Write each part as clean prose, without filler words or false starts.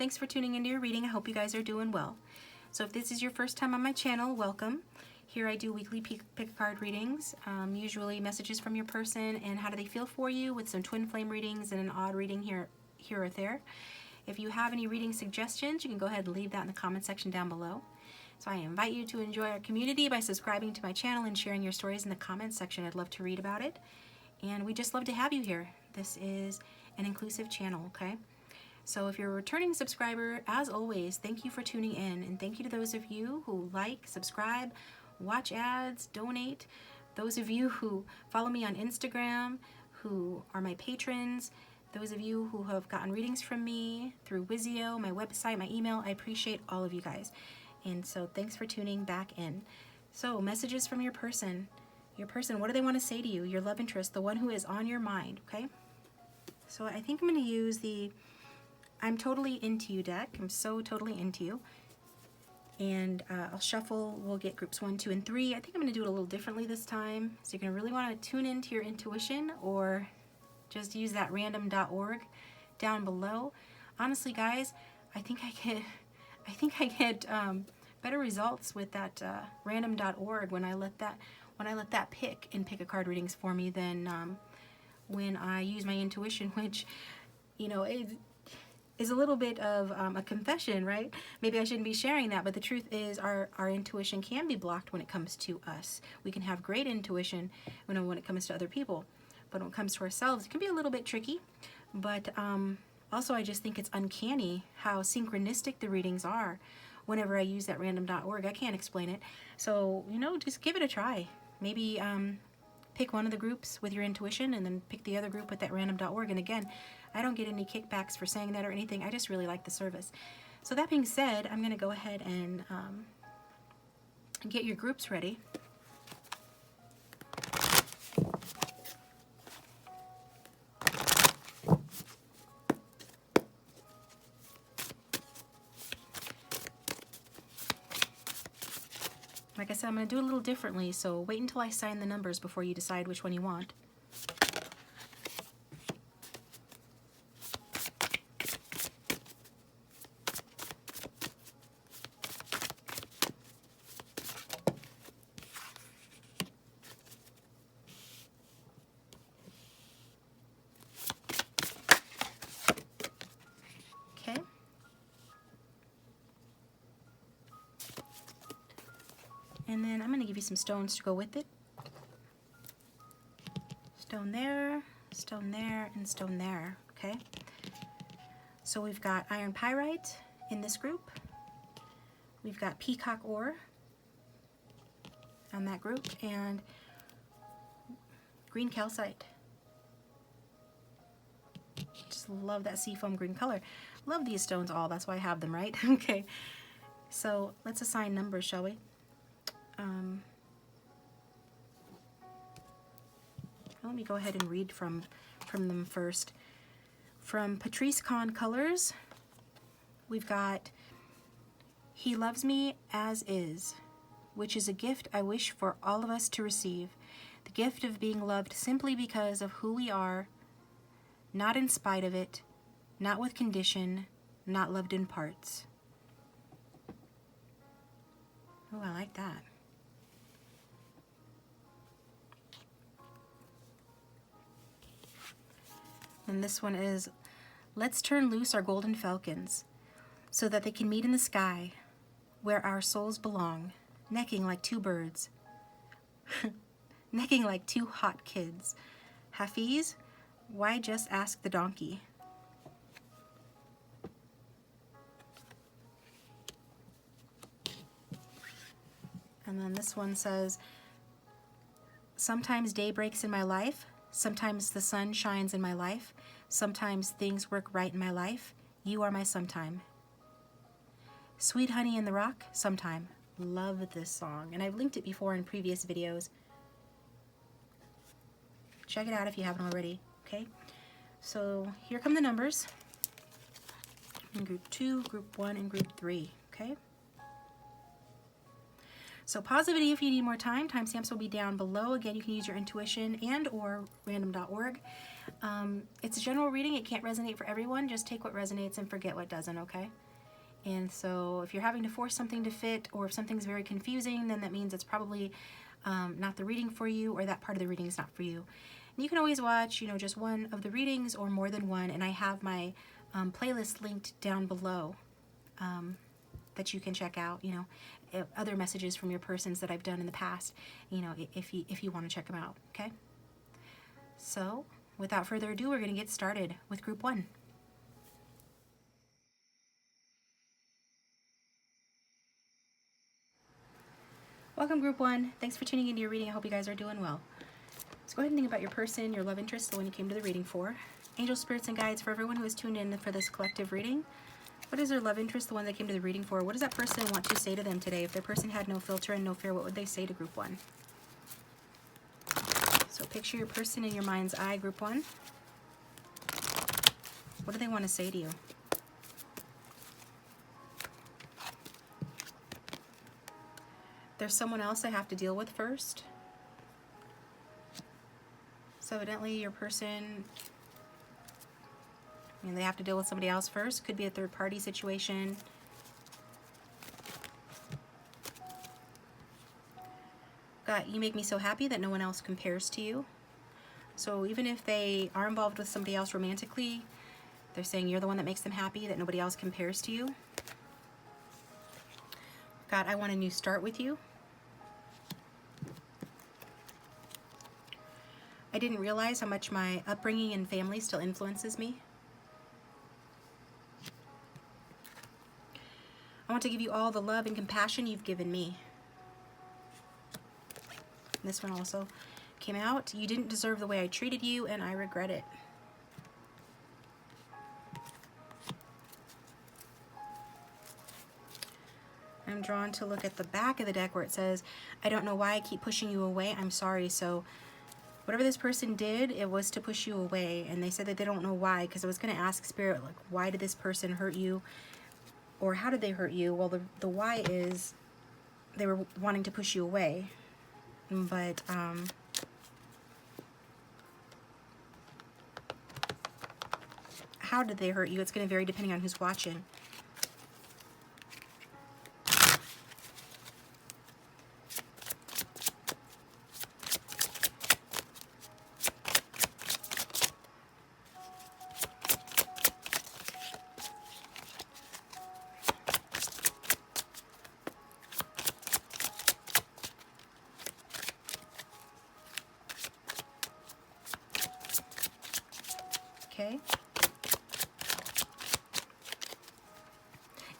thanks for tuning into your reading. I hope you guys are doing well. So if this is your first time on my channel, welcome. Here I do weekly pick a card readings, usually messages from your person and how do they feel for you, with some twin flame readings and an odd reading here or there. If you have any reading suggestions, you can go ahead and leave that in the comment section down below. So I invite you to enjoy our community by subscribing to my channel and sharing your stories in the comments section. I'd love to read about it. And we just love to have you here. This is an inclusive channel, okay? So if you're a returning subscriber, as always, thank you for tuning in. And thank you to those of you who like, subscribe, watch ads, donate. Those of you who follow me on Instagram, who are my patrons, those of you who have gotten readings from me through Wizio, my website, my email, I appreciate all of you guys. And so thanks for tuning back in. So messages from your person. Your person, what do they want to say to you? Your love interest, the one who is on your mind, okay? So I think I'm going to use the I'm Totally Into You deck. I'm so totally into you. And I'll shuffle. We'll get groups 1, 2, and 3. I think I'm going to do it a little differently this time. So you're going to really want to tune into your intuition, or just use that random.org down below. Honestly, guys, I think I get better results with that random.org when I let that pick a card readings for me than when I use my intuition, which, you know, is a little bit of a confession, right? Maybe I shouldn't be sharing that, but the truth is our intuition can be blocked when it comes to us. We can have great intuition when it comes to other people, but when it comes to ourselves, it can be a little bit tricky. But also, I just think it's uncanny how synchronistic the readings are whenever I use that random.org. I can't explain it. So, you know, just give it a try. Maybe pick one of the groups with your intuition and then pick the other group with that random.org. And again, I don't get any kickbacks for saying that or anything. I just really like the service. So that being said, I'm going to go ahead and get your groups ready. Like I said, I'm going to do it a little differently, so wait until I sign the numbers before you decide which one you want. Okay. And then I'm going to give you some stones to go with it. Stone there, and stone there, okay? So we've got iron pyrite in this group. We've got peacock ore on that group, and green calcite. Just love that seafoam green color. Love these stones all, that's why I have them, right? Okay, so let's assign numbers, shall we? Let me go ahead and read from them first. From Patrice Kahn Colors, we've got He Loves Me As Is, which is a gift I wish for all of us to receive. The gift of being loved simply because of who we are, not in spite of it, not with condition, not loved in parts. Oh, I like that. And this one is, let's turn loose our golden falcons so that they can meet in the sky where our souls belong, necking like two birds, necking like two hot kids. Hafiz, why just ask the donkey? And then this one says, sometimes day breaks in my life, sometimes the sun shines in my life, sometimes things work right in my life. You are my sometime. Sweet Honey in the Rock, sometime. Love this song. And I've linked it before in previous videos. Check it out if you haven't already, okay? So here come the numbers. In group 2, group 1, and group 3, okay? So pause the video if you need more time. Timestamps will be down below. Again, you can use your intuition and or random.org. It's a general reading. It can't resonate for everyone. Just take what resonates and forget what doesn't, okay? And so if you're having to force something to fit, or if something's very confusing, then that means it's probably not the reading for you, or that part of the reading is not for you. And you can always watch, you know, just one of the readings or more than one, and I have my playlist linked down below that you can check out, you know, other messages from your persons that I've done in the past, you know, if you want to check them out, okay? So without further ado, we're going to get started with group 1. Welcome, group 1. Thanks for tuning into your reading. I hope you guys are doing well. So go ahead and think about your person, your love interest, the one you came to the reading for. Angel, spirits, and guides, for everyone who has tuned in for this collective reading, what is their love interest, the one they came to the reading for? What does that person want to say to them today? If their person had no filter and no fear, what would they say to group 1? So picture your person in your mind's eye, group 1. What do they want to say to you? There's someone else I have to deal with first. So evidently your person, I mean, they have to deal with somebody else first. Could be a third-party situation. God, you make me so happy that no one else compares to you. So even if they are involved with somebody else romantically, they're saying you're the one that makes them happy, that nobody else compares to you. God, I want a new start with you. I didn't realize how much my upbringing and family still influences me. I want to give you all the love and compassion you've given me. This one also came out. You didn't deserve the way I treated you, and I regret it. I'm drawn to look at the back of the deck where it says, I don't know why I keep pushing you away. I'm sorry. So whatever this person did, it was to push you away. And they said that they don't know why, because I was going to ask Spirit, like, why did this person hurt you? Or how did they hurt you? Well, the why is they were wanting to push you away. But how did they hurt you? It's going to vary depending on who's watching. Okay.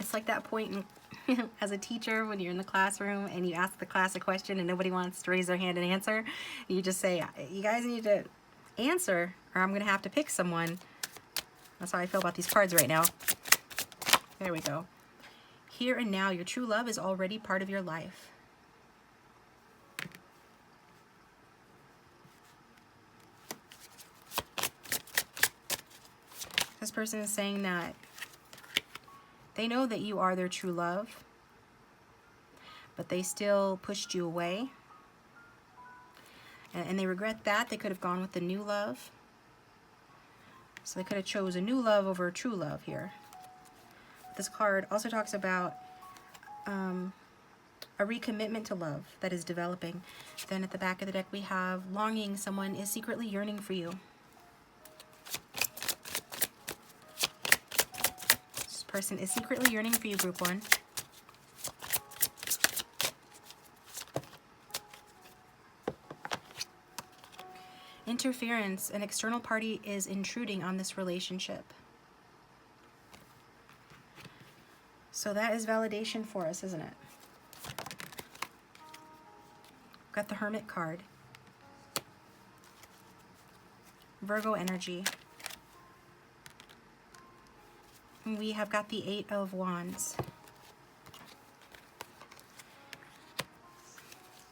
It's like that point in, as a teacher when you're in the classroom and you ask the class a question and nobody wants to raise their hand and answer. You just say, you guys need to answer or I'm going to have to pick someone. That's how I feel about these cards right now. There we go. Here and now, your true love is already part of your life. This person is saying that they know that you are their true love, but they still pushed you away. And they regret that. They could have gone with the new love. So they could have chose a new love over a true love here. This card also talks about a recommitment to love that is developing. Then at the back of the deck we have longing. Someone is secretly yearning for you. Person is secretly yearning for you, group 1. Interference. An external party is intruding on this relationship. So that is validation for us, isn't it? Got the Hermit card. Virgo energy. We have got the 8 of Wands.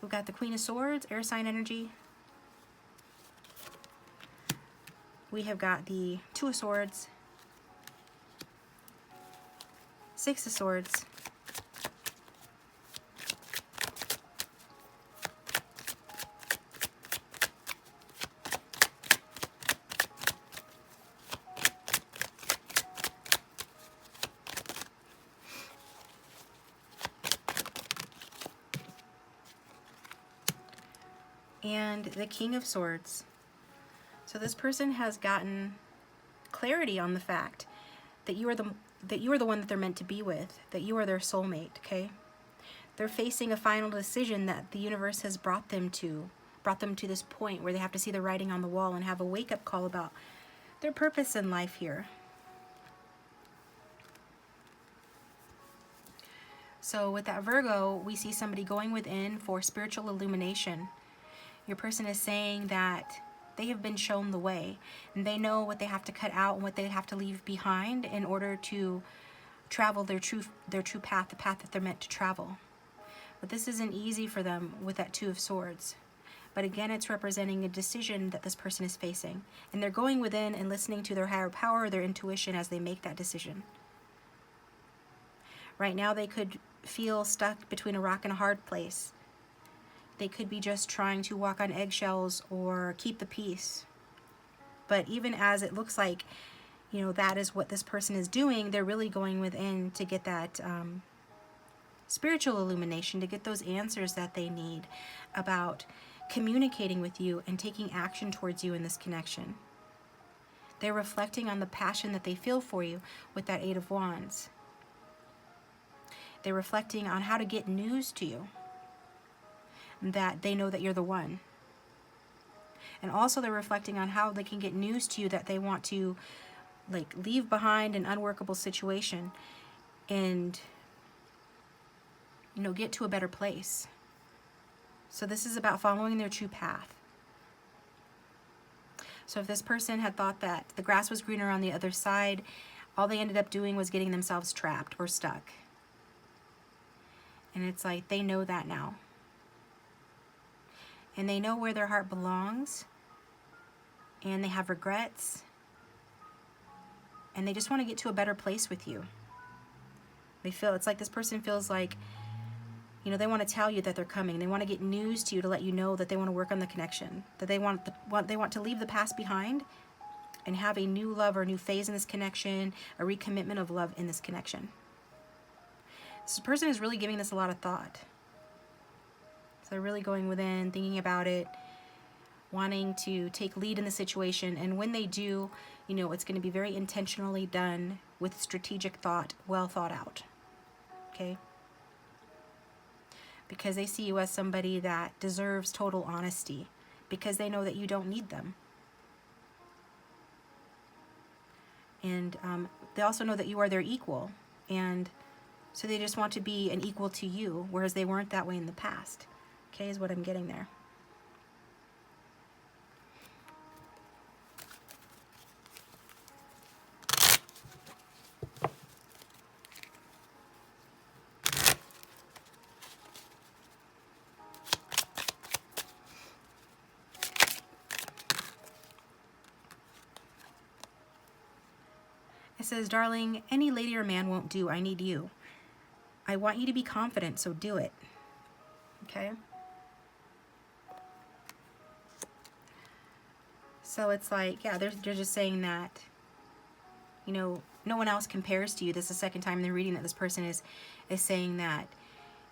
We've got the Queen of Swords, air sign energy. We have got the 2 of Swords, 6 of Swords, and the King of Swords. So this person has gotten clarity on the fact that you are the one that they're meant to be with, that you are their soulmate, okay? They're facing a final decision that the universe has brought them to this point where they have to see the writing on the wall and have a wake-up call about their purpose in life here. So with that Virgo, we see somebody going within for spiritual illumination. Your person is saying that they have been shown the way, and they know what they have to cut out and what they have to leave behind in order to travel their true path, the path that they're meant to travel. But this isn't easy for them with that Two of Swords. But again, it's representing a decision that this person is facing, and they're going within and listening to their higher power, their intuition, as they make that decision. Right now, they could feel stuck between a rock and a hard place. They could be just trying to walk on eggshells or keep the peace. But even as it looks like, you know, that is what this person is doing, they're really going within to get that spiritual illumination, to get those answers that they need about communicating with you and taking action towards you in this connection. They're reflecting on the passion that they feel for you with that Eight of Wands. They're reflecting on how to get news to you, that they know that you're the one. And also they're reflecting on how they can get news to you that they want to like leave behind an unworkable situation and, you know, get to a better place. So this is about following their true path. So if this person had thought that the grass was greener on the other side, all they ended up doing was getting themselves trapped or stuck. And it's like they know that now. And they know where their heart belongs. And they have regrets. And they just want to get to a better place with you. They feel, it's like this person feels like, you know, they want to tell you that they're coming. They want to get news to you to let you know that they want to work on the connection. That they want to leave the past behind and have a new love or a new phase in this connection, a recommitment of love in this connection. This person is really giving this a lot of thought. So they're really going within, thinking about it, wanting to take lead in the situation. And when they do, you know, it's going to be very intentionally done with strategic thought, well thought out. Okay? Because they see you as somebody that deserves total honesty, because they know that you don't need them. And they also know that you are their equal, and so they just want to be an equal to you, whereas they weren't that way in the past. Okay, is what I'm getting there. It says, darling, any lady or man won't do. I need you. I want you to be confident, so do it. Okay? So it's like, yeah, they're just saying that, you know, no one else compares to you. This is the second time they're reading that this person is saying that,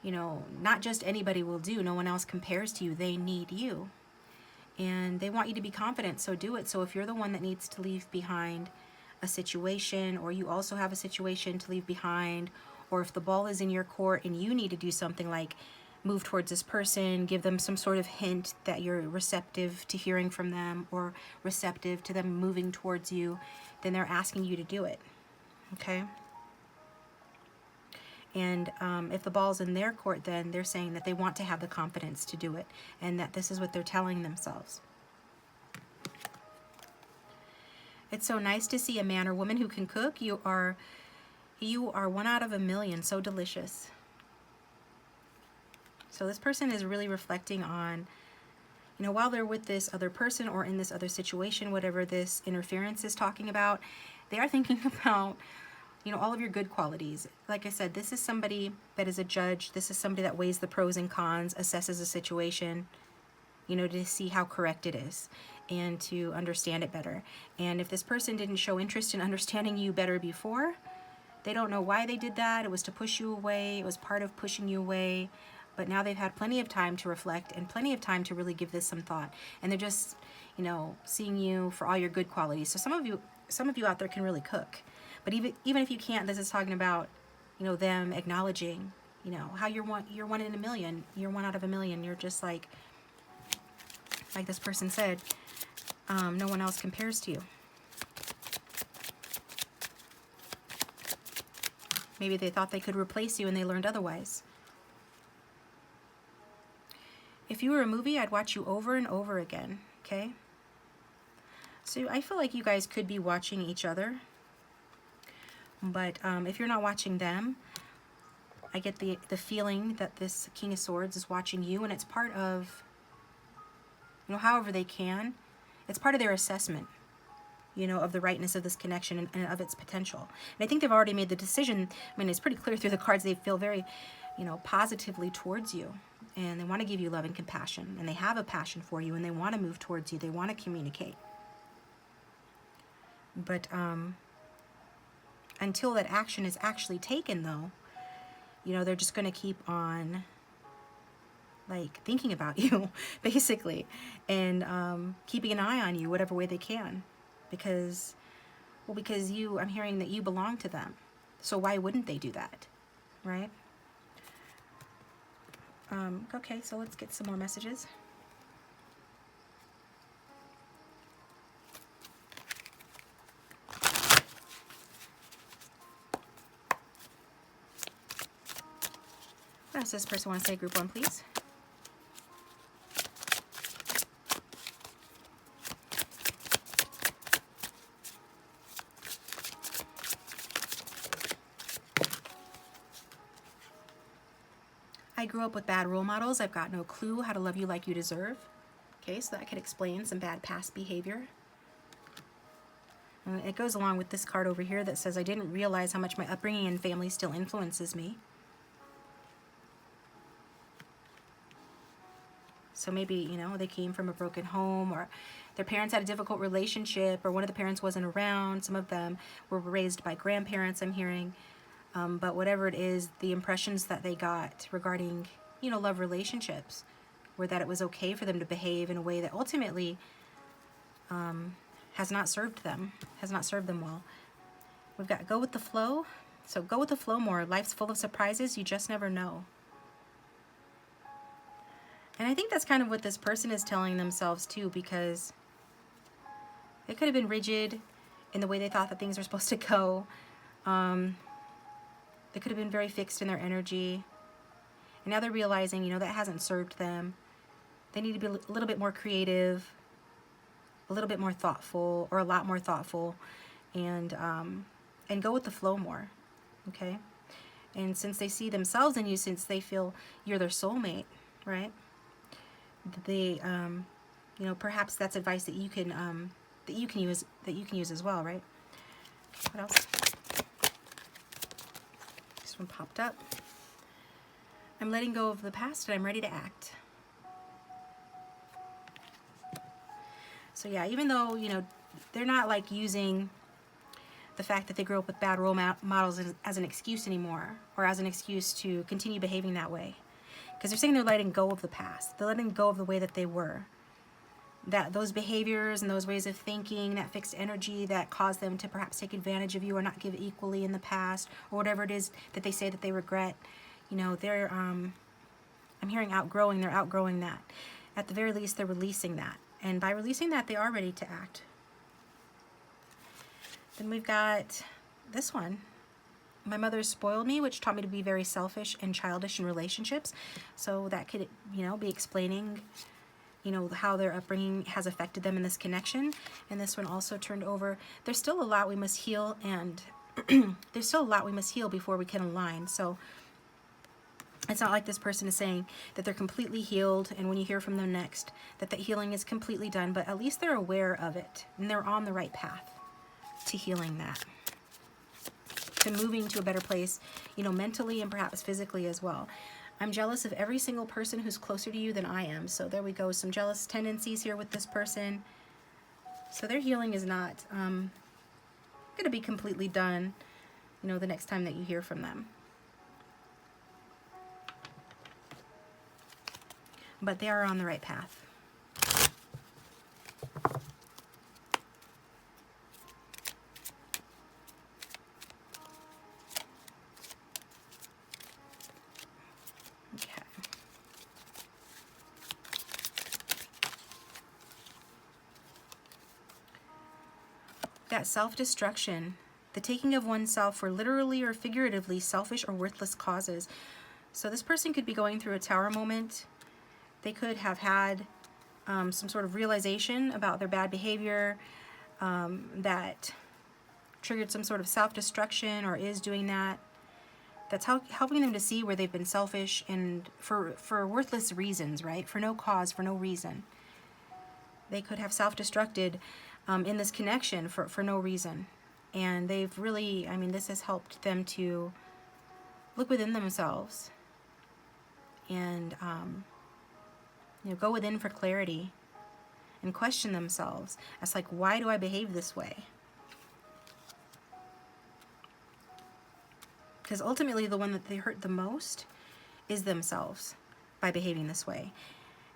you know, not just anybody will do. No one else compares to you. They need you. And they want you to be confident, so do it. So if you're the one that needs to leave behind a situation, or you also have a situation to leave behind, or if the ball is in your court and you need to do something like move towards this person, give them some sort of hint that you're receptive to hearing from them or receptive to them moving towards you, then they're asking you to do it. Okay? And if the ball's in their court, then they're saying that they want to have the confidence to do it, and that this is what they're telling themselves. It's so nice to see a man or woman who can cook. You are 1 out of a million, so delicious. So this person is really reflecting on, you know, while they're with this other person or in this other situation, whatever this interference is talking about, they are thinking about, you know, all of your good qualities. Like I said, this is somebody that is a judge. This is somebody that weighs the pros and cons, assesses a situation, you know, to see how correct it is and to understand it better. And if this person didn't show interest in understanding you better before, they don't know why they did that. It was to push you away. It was part of pushing you away. But now they've had plenty of time to reflect and plenty of time to really give this some thought. And they're just, you know, seeing you for all your good qualities. So some of you out there can really cook. But even if you can't, this is talking about, you know, them acknowledging, you know, how you're one in a million. You're one out of a million. You're just like this person said, no one else compares to you. Maybe they thought they could replace you and they learned otherwise. If you were a movie, I'd watch you over and over again, okay? So I feel like you guys could be watching each other. But if you're not watching them, I get the feeling that this King of Swords is watching you, and it's part of, you know, however they can, it's part of their assessment, you know, of the rightness of this connection and of its potential. And I think they've already made the decision. I mean, it's pretty clear through the cards. They feel very, you know, positively towards you, and they want to give you love and compassion, and they have a passion for you, and they want to move towards you. They want to communicate. But until that action is actually taken, though, you know, they're just going to keep on, like, thinking about you, basically, and keeping an eye on you whatever way they can. Because you, I'm hearing that you belong to them. So why wouldn't they do that, right? Okay, so let's get some more messages. What else does this person want to say, group 1, please? I grew up with bad role models. I've got no clue how to love you like you deserve. Okay, so that could explain some bad past behavior. And it goes along with this card over here that says, I didn't realize how much my upbringing and family still influences me. So maybe, you know, they came from a broken home, or their parents had a difficult relationship, or one of the parents wasn't around. Some of them were raised by grandparents, I'm hearing. But whatever it is, the impressions that they got regarding, you know, love relationships were that it was okay for them to behave in a way that ultimately has not served them well. We've got go with the flow. So go with the flow more. Life's full of surprises. You just never know. And I think that's kind of what this person is telling themselves too, because they could have been rigid in the way they thought that things were supposed to go. They could have been very fixed in their energy. And now they're realizing, you know, that hasn't served them. They need to be a little bit more creative, a little bit more thoughtful, or a lot more thoughtful, and go with the flow more, okay? And since they see themselves in you, since they feel you're their soulmate, right? They, you know, perhaps that's advice that you can use as well, right? What else? This one popped up. I'm letting go of the past and I'm ready to act. So yeah, even though, you know, they're not like using the fact that they grew up with bad role models as an excuse anymore, or as an excuse to continue behaving that way. Because they're saying they're letting go of the past. They're letting go of the way that they were. That those behaviors and those ways of thinking, that fixed energy that caused them to perhaps take advantage of you or not give equally in the past, or whatever it is that they say that they regret, you know, they're, I'm hearing they're outgrowing that. At the very least, they're releasing that. And by releasing that, they are ready to act. Then we've got this one. My mother spoiled me, which taught me to be very selfish and childish in relationships. So that could, you know, be explaining, you know, how their upbringing has affected them in this connection. And this one also turned over. There's still a lot we must heal, and there's still a lot we must heal before we can align. So it's not like this person is saying that they're completely healed, and when you hear from them next, that the healing is completely done, but at least they're aware of it, and they're on the right path to healing that, to moving to a better place, you know, mentally and perhaps physically as well. I'm jealous of every single person who's closer to you than I am. So there we go, some jealous tendencies here with this person. So their healing is not going to be completely done, you know, the next time that you hear from them. but they are on the right path. Okay. Got self-destruction. The taking of oneself for literally or figuratively selfish or worthless causes. So this person could be going through a tower moment. They could have had some sort of realization about their bad behavior that triggered some sort of self-destruction, or is doing that. That's helping them to see where they've been selfish and for worthless reasons, right? For no cause, for no reason. They could have self-destructed in this connection for no reason. And they've really, I mean, this has helped them to look within themselves and go within for clarity and question themselves. It's like, why do I behave this way? Because ultimately the one that they hurt the most is themselves by behaving this way.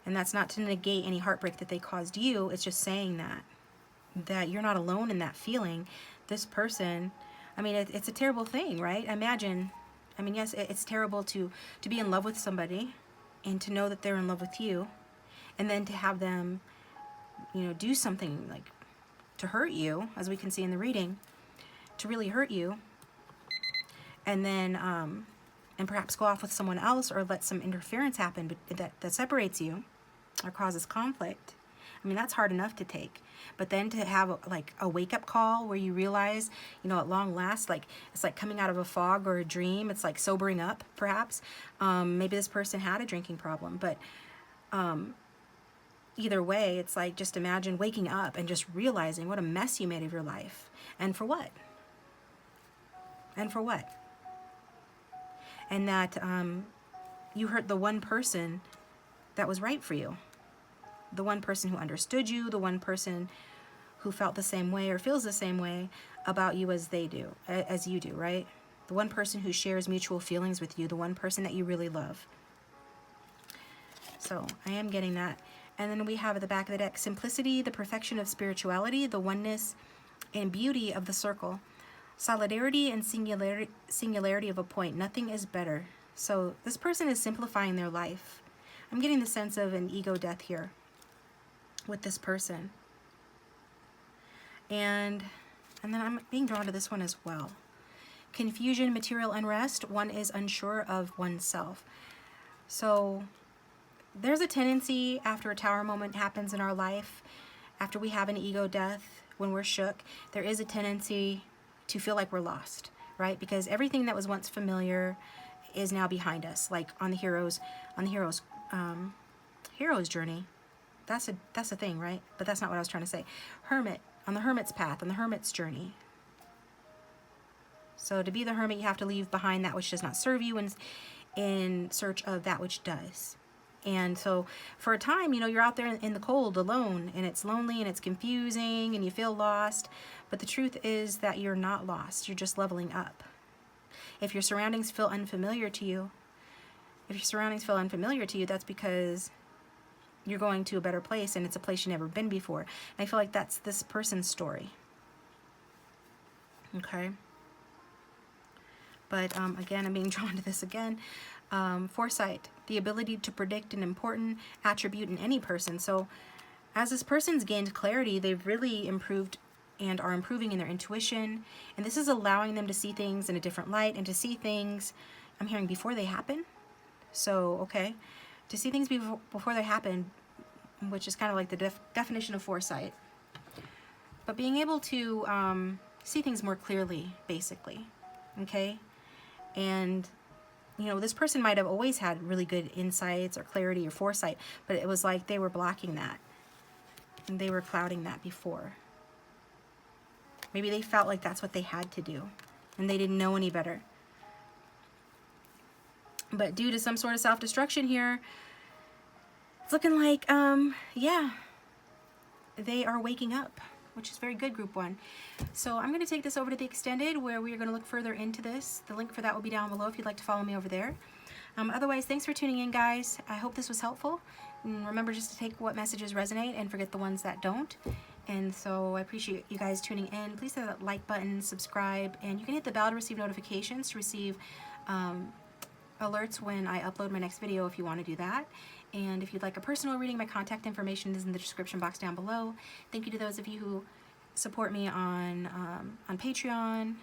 And that's not to negate any heartbreak that they caused you. It's just saying that you're not alone in that feeling. This person, I mean, it's a terrible thing, right? Imagine, I mean, yes, it's terrible to be in love with somebody and to know that they're in love with you, and then to have them, do something like to hurt you, as we can see in the reading, to really hurt you, and then and perhaps go off with someone else, or let some interference happen that separates you or causes conflict. I mean, that's hard enough to take. But then to have like a wake-up call where you realize, at long last, like it's like coming out of a fog or a dream. It's like sobering up, perhaps. Maybe this person had a drinking problem, but either way, it's like, just imagine waking up and just realizing what a mess you made of your life. And for what? And for what? And that you hurt the one person that was right for you. The one person who understood you, the one person who felt the same way or feels the same way about you as you do, right? The one person who shares mutual feelings with you, the one person that you really love. So I am getting that. And then we have at the back of the deck, simplicity, the perfection of spirituality, the oneness and beauty of the circle, solidarity and singularity of a point. Nothing is better. So this person is simplifying their life. I'm getting the sense of an ego death here with this person. And then I'm being drawn to this one as well. Confusion, material unrest, one is unsure of oneself. So there's a tendency after a tower moment happens in our life, after we have an ego death, when we're shook, there is a tendency to feel like we're lost, right? Because everything that was once familiar is now behind us, like on the hero's journey. That's a thing, right? But that's not what I was trying to say. Hermit, on the hermit's path, on the hermit's journey. So to be the hermit, you have to leave behind that which does not serve you in search of that which does. And so for a time, you're out there in the cold alone, and it's lonely and it's confusing and you feel lost. But the truth is that you're not lost. You're just leveling up. If your surroundings feel unfamiliar to you, that's because you're going to a better place, and it's a place you've never been before. And I feel like that's this person's story. Okay. But again, I'm being drawn to this again. Foresight, the ability to predict an important attribute in any person. So as this person's gained clarity, they've really improved and are improving in their intuition. And this is allowing them to see things in a different light, and to see things, I'm hearing, before they happen. So, okay, to see things before they happen, which is kind of like the definition of foresight. But being able to see things more clearly, basically, okay? And, this person might have always had really good insights or clarity or foresight, but it was like they were blocking that. And they were clouding that before. Maybe they felt like that's what they had to do, and they didn't know any better. But due to some sort of self-destruction here, it's looking like, yeah, they are waking up, which is very good, group one. So I'm going to take this over to the extended, where we are going to look further into this. The link for that will be down below if you'd like to follow me over there. Otherwise, thanks for tuning in, guys. I hope this was helpful. And remember just to take what messages resonate and forget the ones that don't. And so I appreciate you guys tuning in. Please hit that like button, subscribe, and you can hit the bell to receive notifications, to receive alerts when I upload my next video if you want to do that. And if you'd like a personal reading, my contact information is in the description box down below. Thank you to those of you who support me on Patreon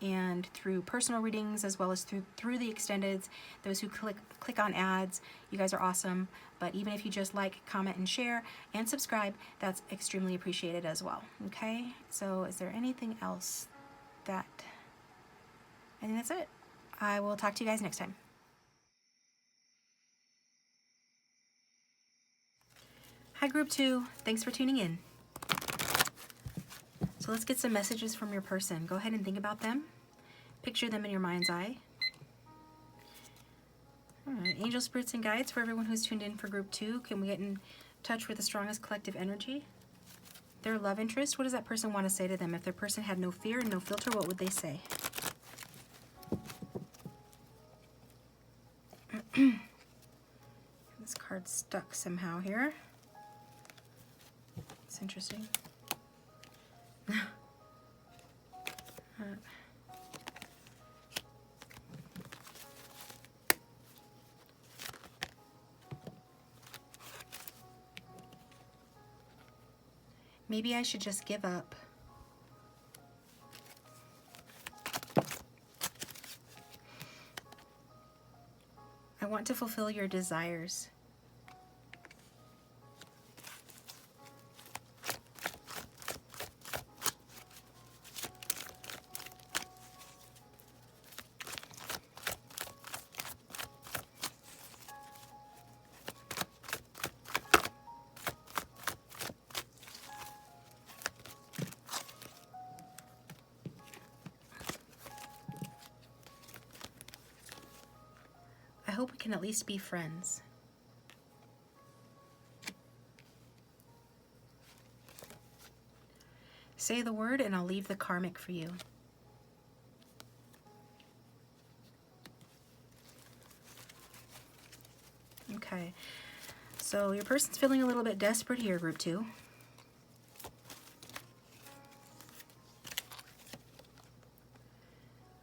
and through personal readings, as well as through the extendeds. Those who click on ads, you guys are awesome. But even if you just like, comment, and share, and subscribe, that's extremely appreciated as well. Okay, so is there anything else that... I think that's it. I will talk to you guys next time. Hi, Group 2. Thanks for tuning in. So let's get some messages from your person. Go ahead and think about them. Picture them in your mind's eye. All right, angel spirits and guides for everyone who's tuned in for Group 2. Can we get in touch with the strongest collective energy? Their love interest, what does that person want to say to them? If their person had no fear and no filter, what would they say? This card's stuck somehow here. It's interesting. Maybe I should just give up. I want to fulfill your desires. I hope we can at least be friends. Say the word and I'll leave the karmic for you. Okay, so your person's feeling a little bit desperate here, Group 2.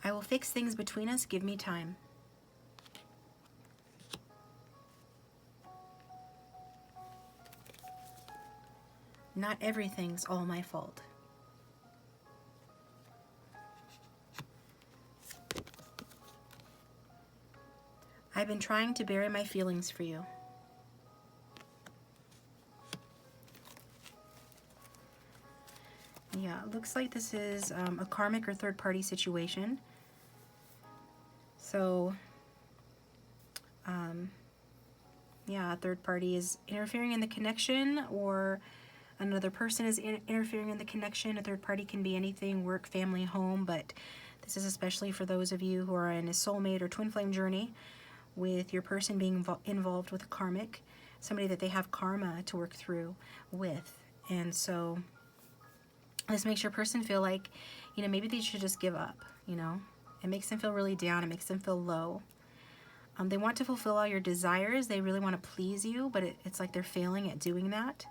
I will fix things between us. Give me time. Not everything's all my fault. I've been trying to bury my feelings for you. Yeah, it looks like this is a karmic or third-party situation. So, yeah, a third party is interfering in the connection, or another person is interfering in the connection. A third party can be anything, work, family, home, but this is especially for those of you who are in a soulmate or twin flame journey with your person being involved with a karmic, somebody that they have karma to work through with. And so this makes your person feel like, you know, maybe they should just give up, you know. It makes them feel really down. It makes them feel low. They want to fulfill all your desires. They really want to please you, but it's like they're failing at doing that.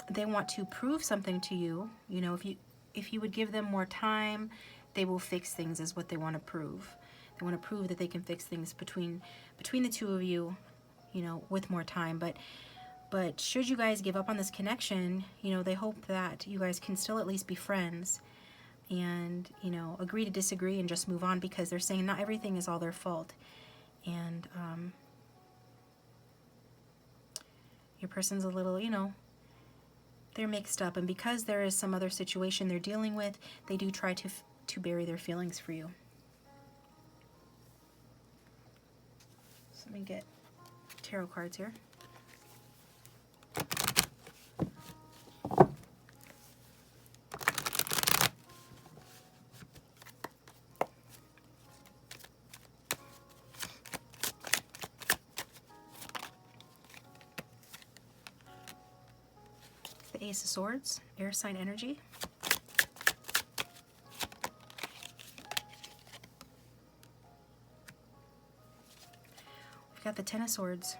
They want to prove something to you. You know, if you would give them more time, they will fix things, is what they want to prove. They want to prove that they can fix things between the two of you, you know, with more time. But should you guys give up on this connection, you know, they hope that you guys can still at least be friends and, you know, agree to disagree and just move on, because they're saying not everything is all their fault. And your person's a little, you know, they're mixed up, and because there is some other situation they're dealing with, they do try to bury their feelings for you. So let me get tarot cards here. The Ace of Swords, air sign energy. We got the Ten of Swords.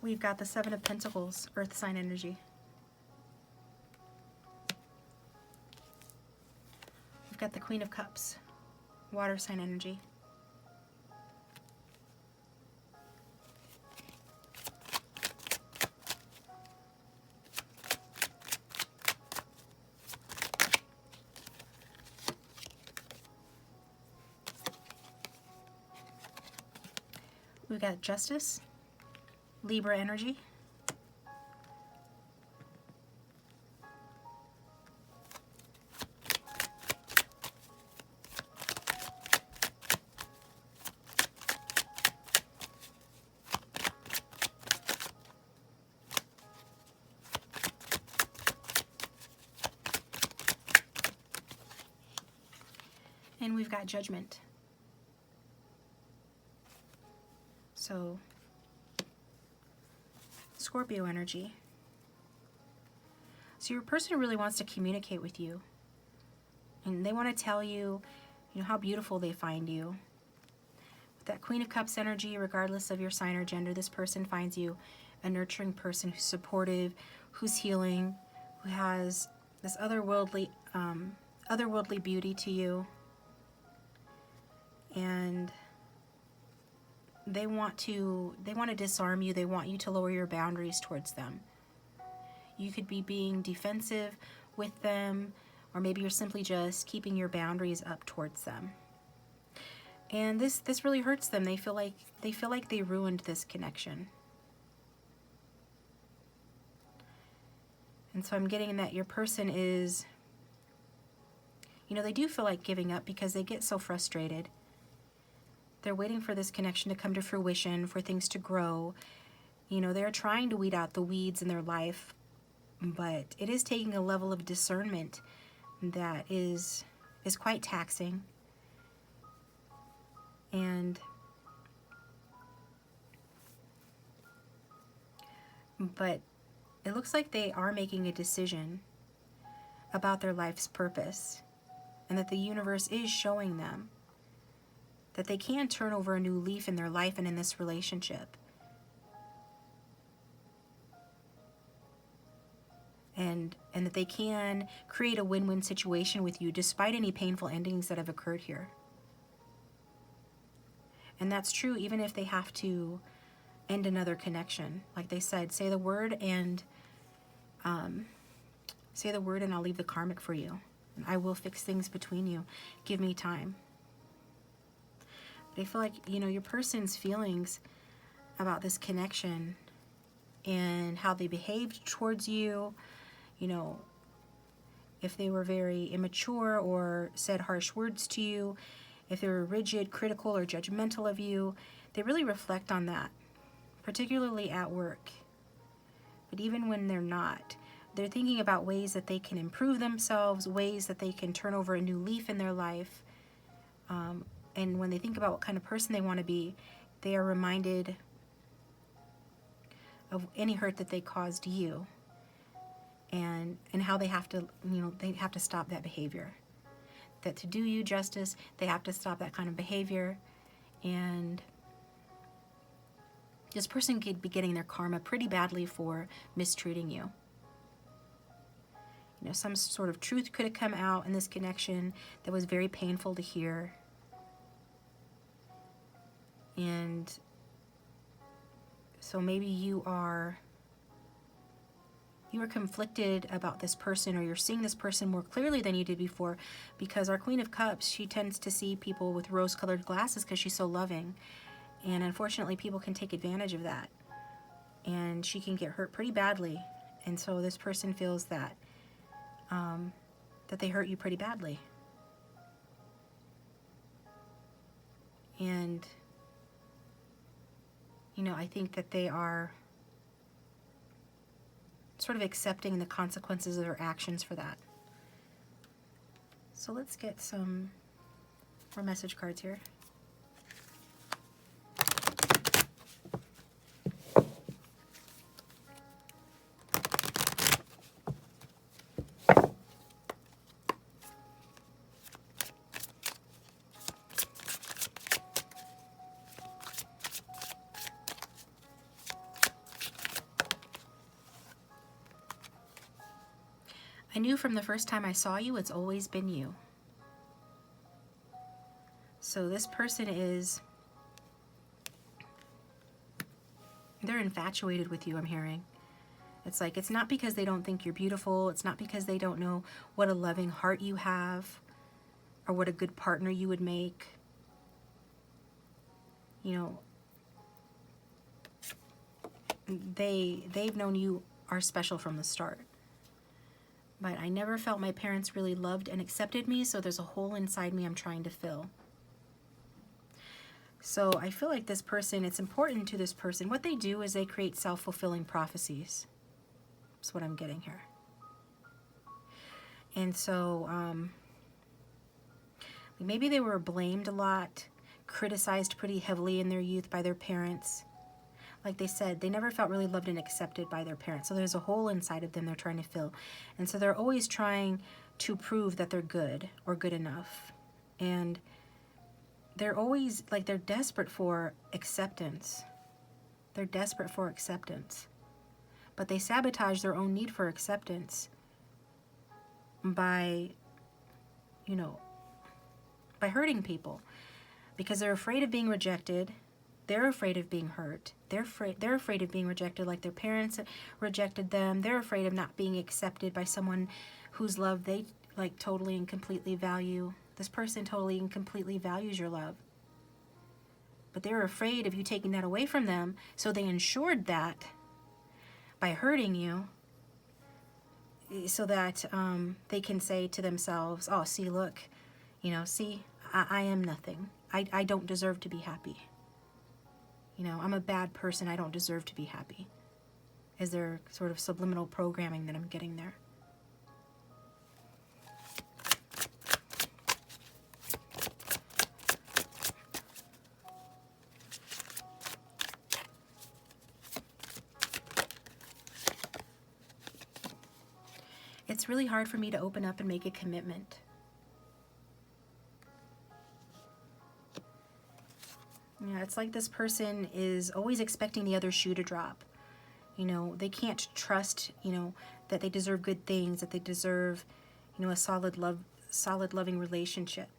We've got the Seven of Pentacles, earth sign energy. We've got the Queen of Cups, water sign energy. We've got Justice, Libra energy. And we've got Judgment. So, Scorpio energy. So your person really wants to communicate with you. And they want to tell you, how beautiful they find you. With that Queen of Cups energy, regardless of your sign or gender, this person finds you a nurturing person who's supportive, who's healing, who has this otherworldly beauty to you. And they want to disarm you. They want you to lower your boundaries towards them. You could be being defensive with them, or maybe you're simply just keeping your boundaries up towards them. And this really hurts them. They feel like they ruined this connection. And so I'm getting that your person is, they do feel like giving up because they get so frustrated. They're waiting for this connection to come to fruition, for things to grow. They're trying to weed out the weeds in their life, but it is taking a level of discernment that is quite taxing. But it looks like they are making a decision about their life's purpose, and that the universe is showing them that they can turn over a new leaf in their life and in this relationship. And that they can create a win-win situation with you despite any painful endings that have occurred here. And that's true even if they have to end another connection. Like they said, say the word and I'll leave the karmic for you. And I will fix things between you. Give me time. But I feel like, your person's feelings about this connection and how they behaved towards you, if they were very immature or said harsh words to you, if they were rigid, critical, or judgmental of you, they really reflect on that, particularly at work. But even when they're not, they're thinking about ways that they can improve themselves, ways that they can turn over a new leaf in their life. And when they think about what kind of person they want to be, they are reminded of any hurt that they caused you, and how they have to, they have to stop that behavior. That to do you justice, they have to stop that kind of behavior. And this person could be getting their karma pretty badly for mistreating you. Some sort of truth could have come out in this connection that was very painful to hear. And so maybe you are conflicted about this person, or you're seeing this person more clearly than you did before, because our Queen of Cups, she tends to see people with rose-colored glasses because she's so loving. And unfortunately, people can take advantage of that. And she can get hurt pretty badly. And so this person feels that they hurt you pretty badly. And I think that they are sort of accepting the consequences of their actions for that. So let's get some more message cards here. I knew from the first time I saw you, it's always been you. So this person is, they're infatuated with you, I'm hearing. It's like, it's not because they don't think you're beautiful. It's not because they don't know what a loving heart you have or what a good partner you would make. You know, they've known you are special from the start. But I never felt my parents really loved and accepted me, so there's a hole inside me I'm trying to fill. So I feel like this person, it's important to this person. What they do is they create self-fulfilling prophecies. That's what I'm getting here. And so maybe they were blamed a lot, criticized pretty heavily in their youth by their parents. Like they said, they never felt really loved and accepted by their parents. So there's a hole inside of them they're trying to fill. And so they're always trying to prove that they're good or good enough. And they're always, like, they're desperate for acceptance. They're desperate for acceptance. But they sabotage their own need for acceptance by, you know, by hurting people. Because they're afraid of being rejected. They're afraid of being hurt. They're afraid of being rejected like their parents rejected them. They're afraid of not being accepted by someone whose love they, like, totally and completely value. This person totally and completely values your love. But they're afraid of you taking that away from them, so they ensured that by hurting you, so that they can say to themselves, oh, see, look, you know, see, I am nothing. I don't deserve to be happy. You know, I'm a bad person. I don't deserve to be happy. Is there sort of subliminal programming that I'm getting there? It's really hard for me to open up and make a commitment. Yeah, it's like this person is always expecting the other shoe to drop. You know, they can't trust, you know, that they deserve good things, that they deserve, you know, a solid loving relationship.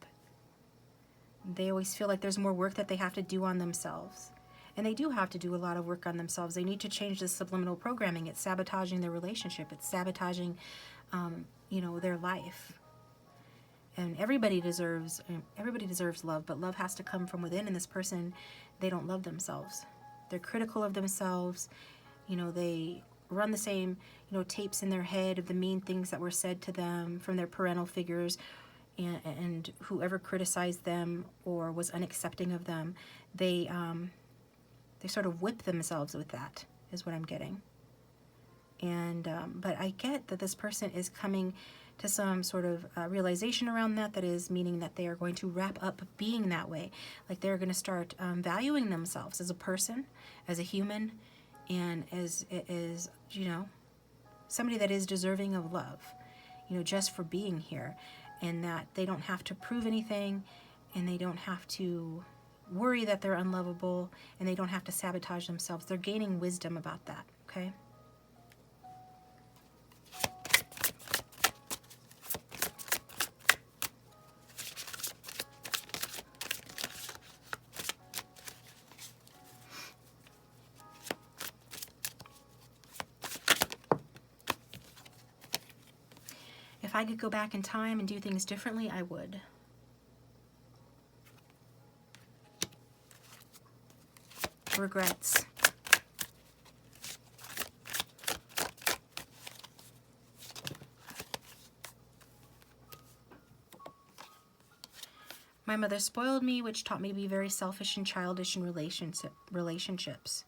They always feel like there's more work that they have to do on themselves. And they do have to do a lot of work on themselves. They need to change this subliminal programming. It's sabotaging their relationship. It's sabotaging, you know, their life. And everybody deserves love, but love has to come from within. And this person, they don't love themselves. They're critical of themselves. You know, they run the same, you know, tapes in their head of the mean things that were said to them from their parental figures, and whoever criticized them or was unaccepting of them, they sort of whip themselves with that, is what I'm getting. And but I get that this person is coming to some sort of realization around that, that is meaning that they are going to wrap up being that way. Like they're going to start valuing themselves as a person, as a human, and as you know, somebody that is deserving of love, you know, just for being here. And that they don't have to prove anything, and they don't have to worry that they're unlovable, and they don't have to sabotage themselves. They're gaining wisdom about that, okay? If I could go back in time and do things differently, I would. Regrets. My mother spoiled me, which taught me to be very selfish and childish in relationships.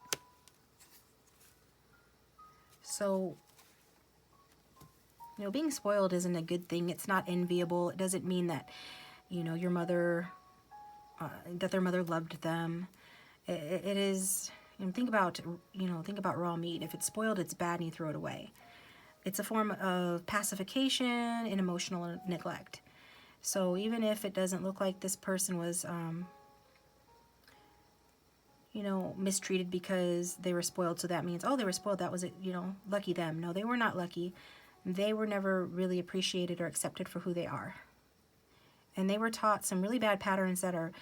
So, you know, being spoiled isn't a good thing. It's not enviable. It doesn't mean that, you know, your mother, that their mother loved them. It is, you know, think about raw meat. If it's spoiled, it's bad and you throw it away. It's a form of pacification and emotional neglect. So even if it doesn't look like this person was, you know, mistreated because they were spoiled, so that means, oh, they were spoiled, that was it, you know, lucky them. No, they were not lucky. they were never really appreciated or accepted for who they are. And they were taught some really bad patterns that are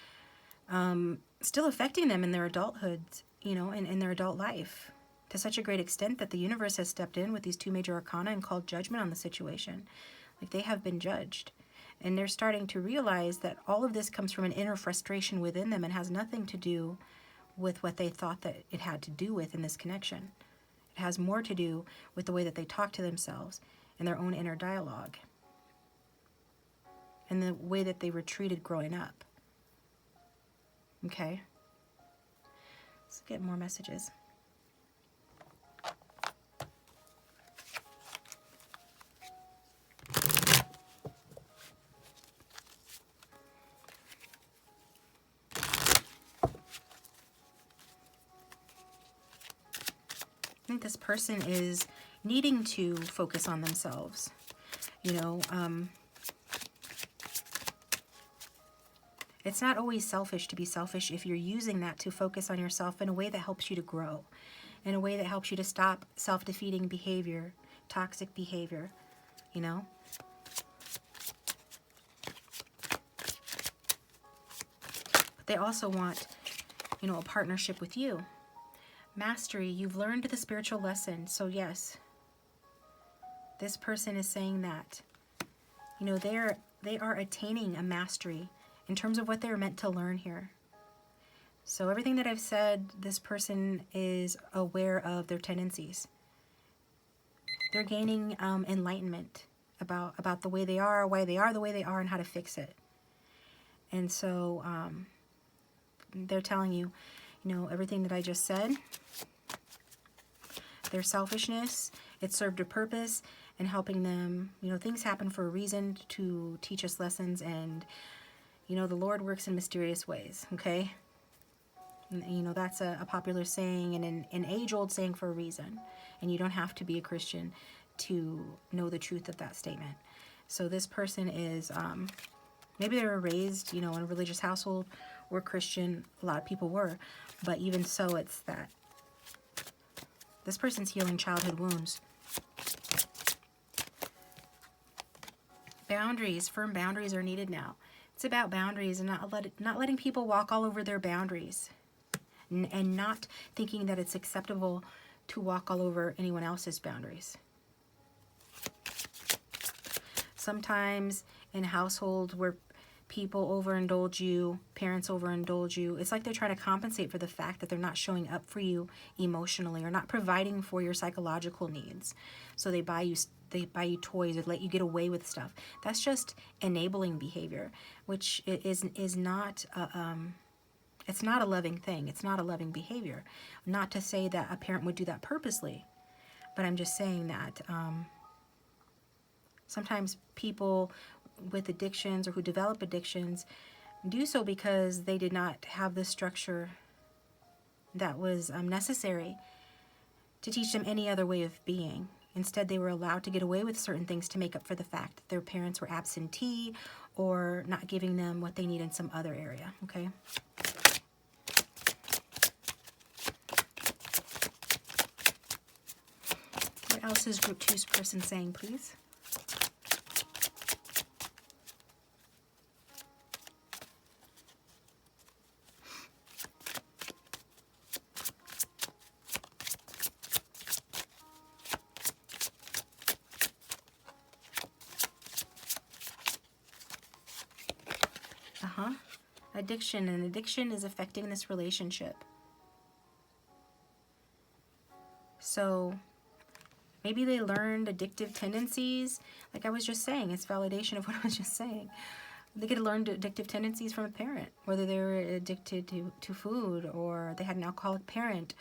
still affecting them in their adulthood, you know, and in their adult life, to such a great extent that the universe has stepped in with these two major arcana and called judgment on the situation. Like, they have been judged. And they're starting to realize that all of this comes from an inner frustration within them and has nothing to do with what they thought that it had to do with in this connection. It has more to do with the way that they talk to themselves and their own inner dialogue, and the way that they were treated growing up. Okay? Let's get more messages. I think this person is needing to focus on themselves. You know, it's not always selfish to be selfish if you're using that to focus on yourself in a way that helps you to grow, in a way that helps you to stop self-defeating behavior, toxic behavior, you know. But they also want, you know, a partnership with you. Mastery, you've learned the spiritual lesson. So yes, this person is saying that, you know, they are attaining a mastery in terms of what they're meant to learn here. So everything that I've said, this person is aware of their tendencies. They're gaining enlightenment about the way they are, why they are the way they are, and how to fix it. And so they're telling you, you know, everything that I just said, their selfishness, it served a purpose in helping them. You know, things happen for a reason, to teach us lessons, and, you know, the Lord works in mysterious ways, okay? And, you know, that's a popular saying and an age-old saying for a reason. And you don't have to be a Christian to know the truth of that statement. So this person is, maybe they were raised, you know, in a religious household or Christian. A lot of people were. But even so, it's that this person's healing childhood wounds. Boundaries, firm boundaries are needed now. It's about boundaries and not letting people walk all over their boundaries, and not thinking that it's acceptable to walk all over anyone else's boundaries. Sometimes in households where people overindulge you, parents overindulge you, it's like they're trying to compensate for the fact that they're not showing up for you emotionally or not providing for your psychological needs. So they buy you toys or let you get away with stuff. That's just enabling behavior, which is not it's not a loving thing. It's not a loving behavior. Not to say that a parent would do that purposely, but I'm just saying that sometimes people with addictions or who develop addictions do so because they did not have the structure that was necessary to teach them any other way of being. Instead, they were allowed to get away with certain things to make up for the fact that their parents were absentee or not giving them what they need in some other area, okay? What else is Group 2's person saying, please? Addiction, and addiction is affecting this relationship. So maybe they learned addictive tendencies. Like I was just saying, it's validation of what I was just saying. They could have learned addictive tendencies from a parent, whether they were addicted to food or they had an alcoholic parent.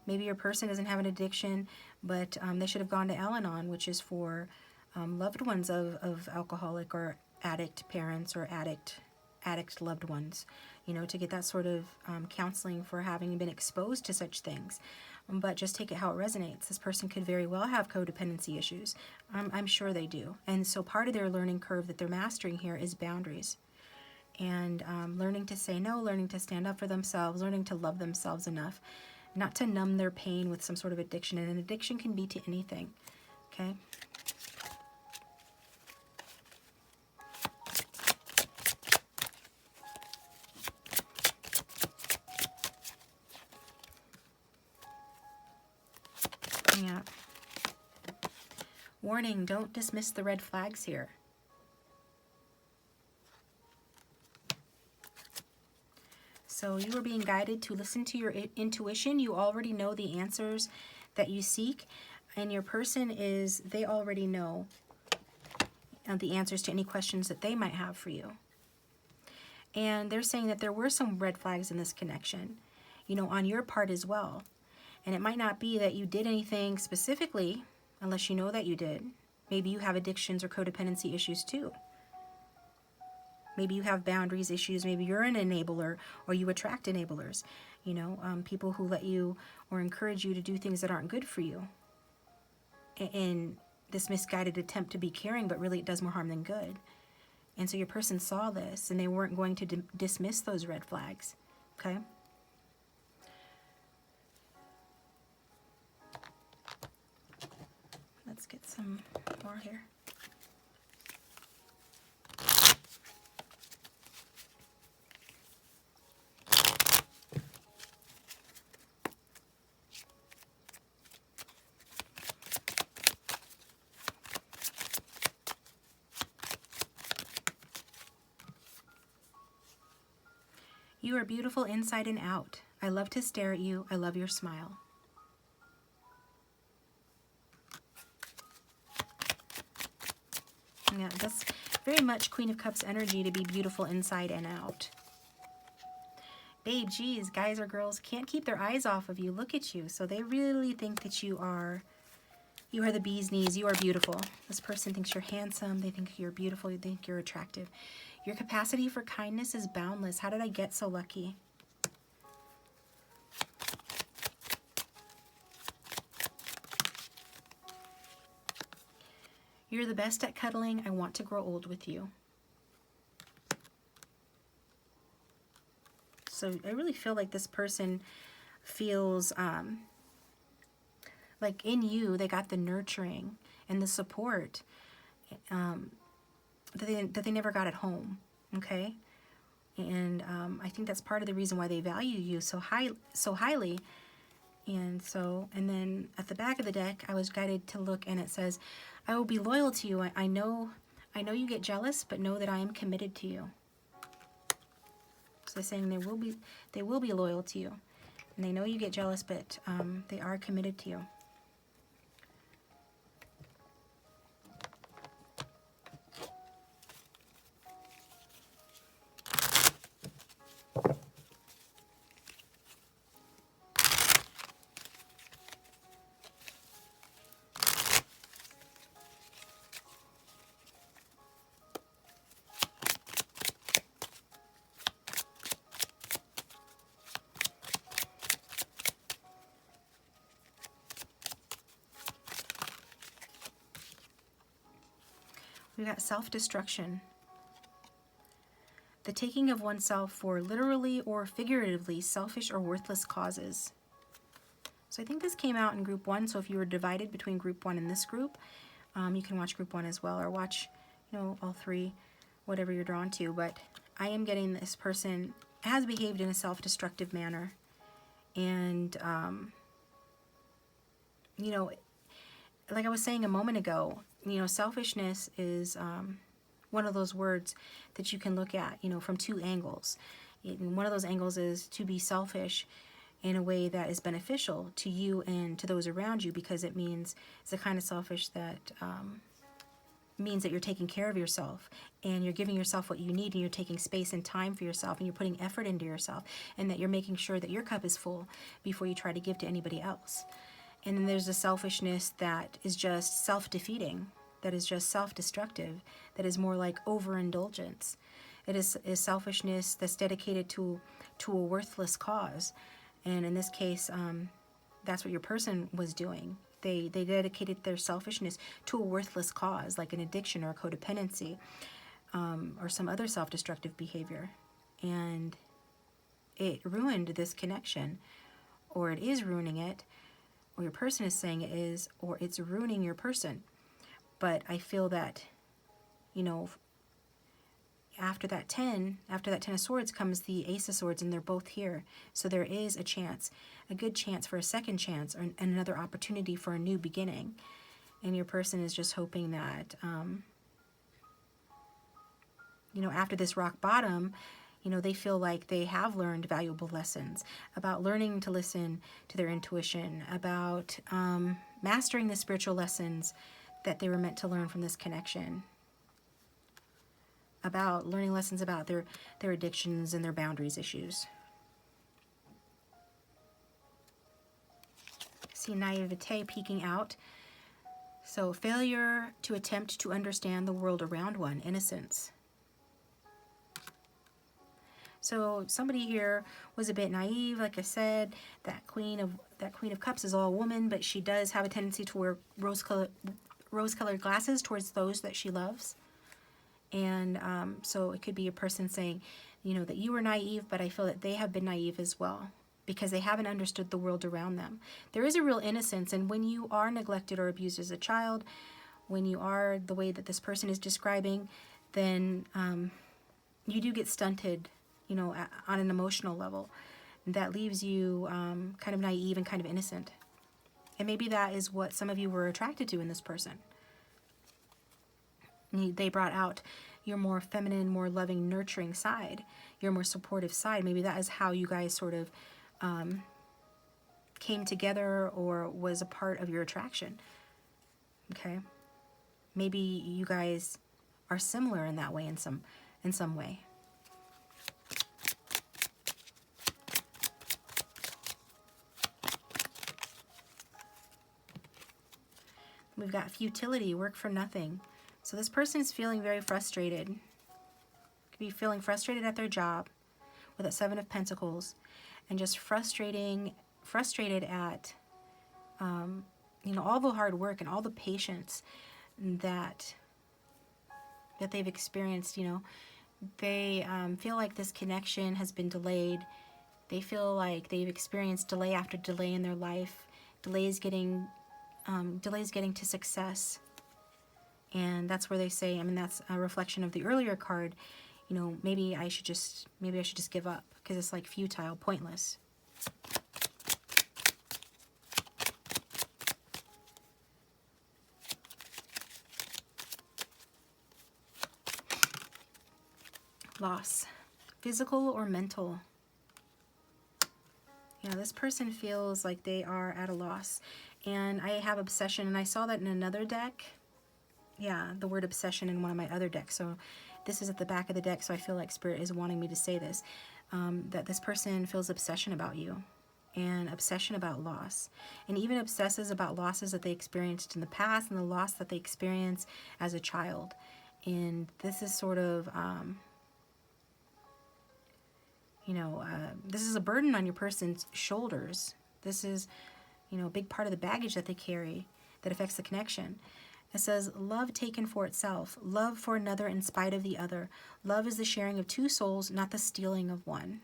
Maybe your person doesn't have an addiction, but they should have gone to Al-Anon, which is for loved ones of alcoholic or addict parents or addict loved ones, you know, to get that sort of counseling for having been exposed to such things. But just take it how it resonates. This person could very well have codependency issues. I'm sure they do. And so part of their learning curve that they're mastering here is boundaries. And learning to say no, learning to stand up for themselves, learning to love themselves enough not to numb their pain with some sort of addiction. And an addiction can be to anything, okay? Warning, don't dismiss the red flags here. So you are being guided to listen to your intuition. You already know the answers that you seek, and your person is, they already know the answers to any questions that they might have for you. And they're saying that there were some red flags in this connection, you know, on your part as well. And it might not be that you did anything specifically, unless you know that you did. Maybe you have addictions or codependency issues too. Maybe you have boundaries issues. Maybe you're an enabler, or you attract enablers. You know, people who let you or encourage you to do things that aren't good for you. In this misguided attempt to be caring, but really it does more harm than good. And so your person saw this, and they weren't going to dismiss those red flags. Okay? Let's get some more here. You are beautiful inside and out. I love to stare at you. I love your smile. Yeah, that's very much Queen of Cups energy, to be beautiful inside and out. Babe, geez, guys or girls can't keep their eyes off of you. Look at you. So they really think that you are the bee's knees. You are beautiful. This person thinks you're handsome. They think you're beautiful. They think you're attractive. Your capacity for kindness is boundless. How did I get so lucky? You're the best at cuddling. I want to grow old with you. So I really feel like this person feels like in you, they got the nurturing and the support that they never got at home, okay? And I think that's part of the reason why they value you so highly. And then at the back of the deck, I was guided to look, and it says, I will be loyal to you. I know you get jealous, but know that I am committed to you. So they're saying they will be loyal to you. And they know you get jealous, but they are committed to you. We got self-destruction. The taking of oneself for literally or figuratively selfish or worthless causes. So I think this came out in group 1. So if you were divided between group 1 and this group, you can watch group 1 as well, or watch, all 3, whatever you're drawn to. But I am getting this person has behaved in a self-destructive manner. And, like I was saying a moment ago, selfishness is one of those words that you can look at, from 2 angles. And one of those angles is to be selfish in a way that is beneficial to you and to those around you, because it means it's the kind of selfish that means that you're taking care of yourself and you're giving yourself what you need, and you're taking space and time for yourself, and you're putting effort into yourself, and that you're making sure that your cup is full before you try to give to anybody else. And then there's a selfishness that is just self-defeating, that is just self-destructive, that is more like overindulgence. It is selfishness that's dedicated to a worthless cause. And in this case, that's what your person was doing. They dedicated their selfishness to a worthless cause, like an addiction or a codependency, or some other self-destructive behavior. And it ruined this connection, or it is ruining it, or your person is saying it is, or it's ruining your person. But I feel that, after that 10 of swords comes the Ace of Swords, and they're both here. So there is a chance, a good chance for a second chance, or another opportunity for a new beginning. And your person is just hoping that, you know, after this rock bottom, you know, they feel like they have learned valuable lessons about learning to listen to their intuition, about mastering the spiritual lessons that they were meant to learn from this connection, about learning lessons about their addictions and their boundaries issues. See naivete peeking out. So failure to attempt to understand the world around one, innocence. So somebody here was a bit naive, like I said. That Queen of Cups is all woman, but she does have a tendency to wear rose-colored glasses towards those that she loves. And so it could be a person saying, you know, that you were naive, but I feel that they have been naive as well, because they haven't understood the world around them. There is a real innocence, and when you are neglected or abused as a child, when you are the way that this person is describing, then you do get stunted, you know, on an emotional level. That leaves you kind of naive and kind of innocent. And maybe that is what some of you were attracted to in this person. They brought out your more feminine, more loving, nurturing side, your more supportive side. Maybe that is how you guys sort of came together or was a part of your attraction. Okay? Maybe you guys are similar in that way, in some way. We've got futility, work for nothing. So this person is feeling very frustrated. Could be feeling frustrated at their job with that Seven of Pentacles, and just frustrated at you know, all the hard work and all the patience that they've experienced. You know, they feel like this connection has been delayed. They feel like they've experienced delay after delay in their life, delays getting to success. And that's where they say, I mean, that's a reflection of the earlier card, you know, maybe I should just give up, because it's like futile, pointless. Loss, physical or mental. Yeah, this person feels like they are at a loss. And I have obsession, and I saw that in another deck. Yeah, the word obsession in one of my other decks. So this is at the back of the deck, so I feel like Spirit is wanting me to say this. That this person feels obsession about you, and obsession about loss. And even obsesses about losses that they experienced in the past, and the loss that they experienced as a child. And this is sort of, you know, this is a burden on your person's shoulders. This is, you know, a big part of the baggage that they carry that affects the connection. It says, love taken for itself, love for another in spite of the other. Love is the sharing of two souls, not the stealing of one.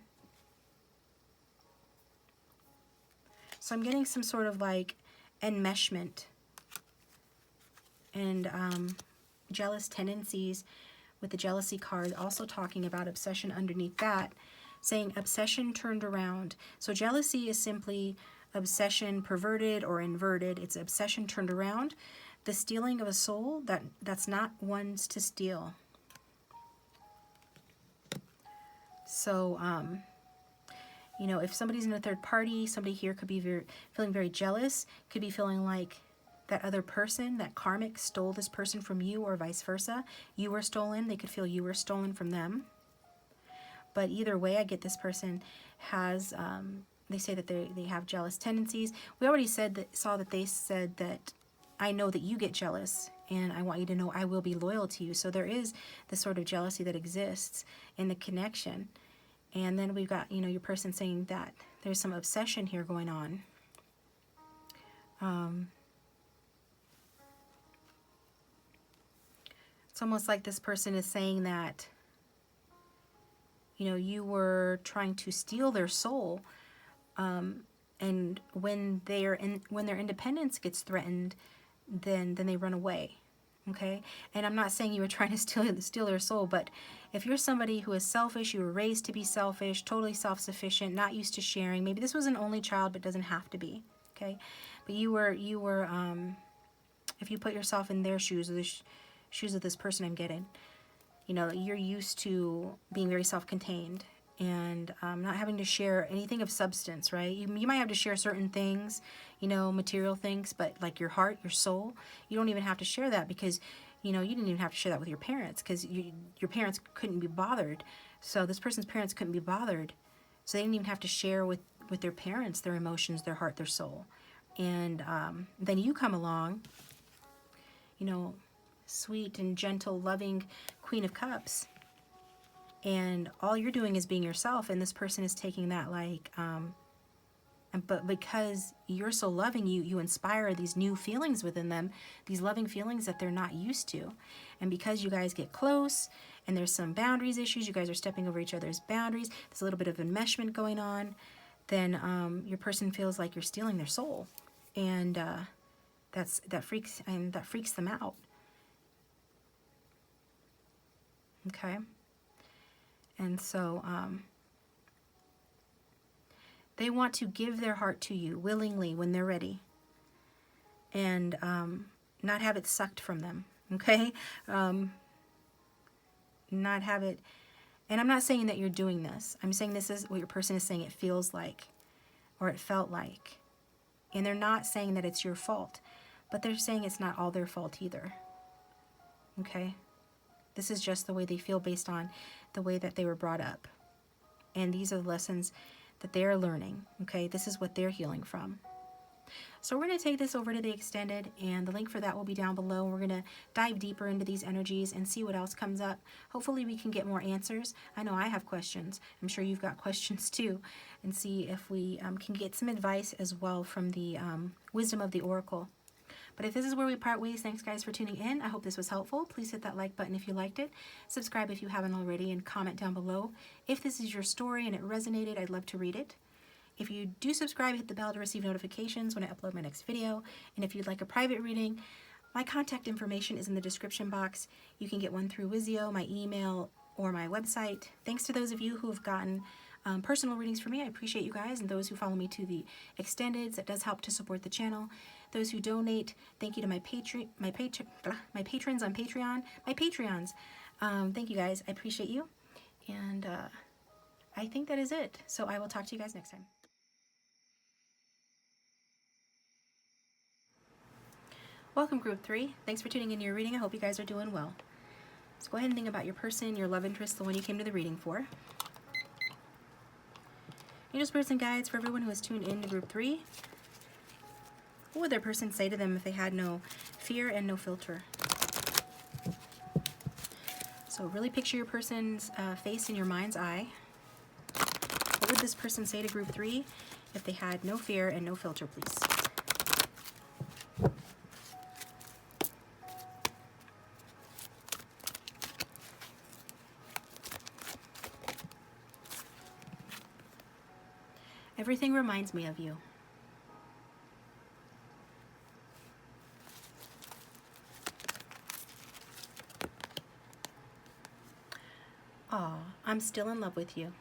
So I'm getting some sort of like enmeshment and jealous tendencies with the jealousy card, also talking about obsession underneath that, saying obsession turned around. So jealousy is simply obsession perverted or inverted. It's obsession turned around. The stealing of a soul, that's not one's to steal. So, you know, if somebody's in a third party, somebody here could be feeling very jealous, could be feeling like that other person, that karmic, stole this person from you, or vice versa. You were stolen. They could feel you were stolen from them. But either way, I get this person has, they say that they have jealous tendencies. We already saw that they said that, I know that you get jealous, and I want you to know I will be loyal to you. So there is this sort of jealousy that exists in the connection. And then we've got, you know, your person saying that there's some obsession here going on. It's almost like this person is saying that, you know, you were trying to steal their soul, and when their independence gets threatened, then they run away. Okay? And I'm not saying you were trying to steal their soul, but if you're somebody who is selfish, you were raised to be selfish, totally self-sufficient, not used to sharing, maybe this was an only child, but doesn't have to be. Okay? But you were if you put yourself in their shoes, or the shoes of this person I'm getting, you know, you're used to being very self-contained and not having to share anything of substance, right? You might have to share certain things, you know, material things, but like your heart, your soul, you don't even have to share that because, you know, you didn't even have to share that with your parents because your parents couldn't be bothered. So this person's parents couldn't be bothered. So they didn't even have to share with their parents their emotions, their heart, their soul. And then you come along, you know, sweet and gentle, loving Queen of Cups, and all you're doing is being yourself, and this person is taking that like, but because you're so loving, you inspire these new feelings within them, these loving feelings that they're not used to. And because you guys get close, and there's some boundaries issues, you guys are stepping over each other's boundaries, there's a little bit of enmeshment going on, then your person feels like you're stealing their soul. And that freaks them out. Okay? And so they want to give their heart to you willingly when they're ready, and not have it sucked from them. Okay? Not have it. And I'm not saying that you're doing this. I'm saying this is what your person is saying it feels like, or it felt like. And they're not saying that it's your fault, but they're saying it's not all their fault either. Okay? This is just the way they feel based on the way that they were brought up. And these are the lessons that they're learning. Okay? This is what they're healing from. So we're going to take this over to the extended, and the link for that will be down below. We're going to dive deeper into these energies and see what else comes up. Hopefully we can get more answers. I know I have questions. I'm sure you've got questions too. And see if we can get some advice as well from the wisdom of the Oracle. But if this is where we part ways, thanks guys for tuning in. I hope this was helpful. Please hit that like button if you liked it. Subscribe if you haven't already, and comment down below. If this is your story and it resonated, I'd love to read it. If you do subscribe, hit the bell to receive notifications when I upload my next video. And if you'd like a private reading, my contact information is in the description box. You can get one through Wizio, my email, or my website. Thanks to those of you who have gotten personal readings from me. I appreciate you guys, and those who follow me to the extendeds. That does help to support the channel. Those who donate, thank you to my patrons on Patreon. My Patreons. Thank you guys. I appreciate you. And I think that is it. So I will talk to you guys next time. Welcome, Group 3. Thanks for tuning into your reading. I hope you guys are doing well. So go ahead and think about your person, your love interest, the one you came to the reading for. Angels, spirits, and guides for everyone who is tuned in to Group 3. What would their person say to them if they had no fear and no filter? So really picture your person's face in your mind's eye. What would this person say to Group 3 if they had no fear and no filter, please? Everything reminds me of you. Aw, I'm still in love with you.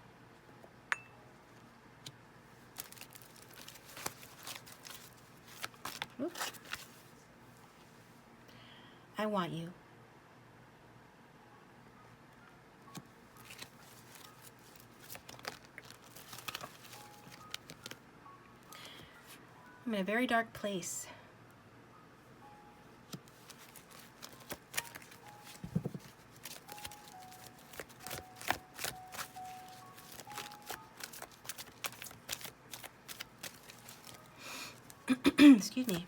Oops. I want you. I'm in a very dark place. Excuse me.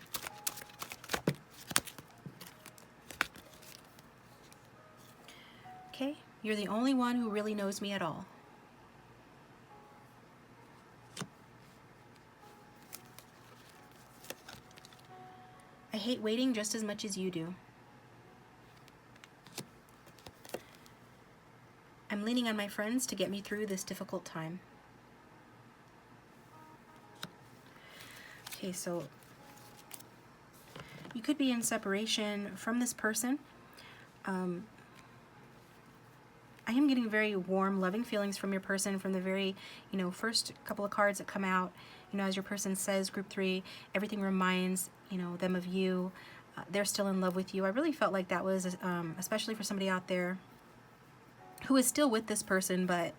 Okay, you're the only one who really knows me at all. I hate waiting just as much as you do. I'm leaning on my friends to get me through this difficult time. Okay, so you could be in separation from this person. I am getting very warm, loving feelings from your person from the very, first couple of cards that come out. As your person says, Group 3, everything reminds, them of you. they're still in love with you. I really felt like that was, especially for somebody out there who is still with this person, but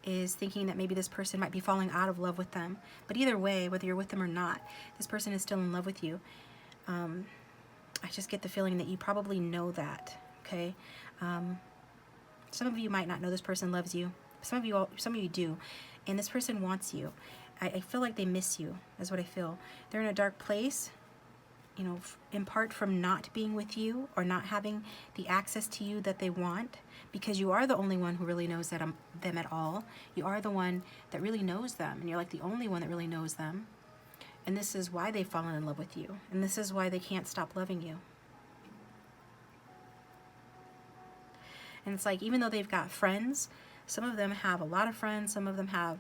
is thinking that maybe this person might be falling out of love with them. But either way, whether you're with them or not, this person is still in love with you. I just get the feeling that you probably know that, okay? Some of you might not know this person loves you. Some of you do. And this person wants you. I feel like they miss you, is what I feel. They're in a dark place, you know, in part from not being with you or not having the access to you that they want, because you are the only one who really knows them at all. You are the one that really knows them, and you're like the only one that really knows them. And this is why they've fallen in love with you. And this is why they can't stop loving you. And it's like, even though they've got friends, some of them have a lot of friends, some of them have,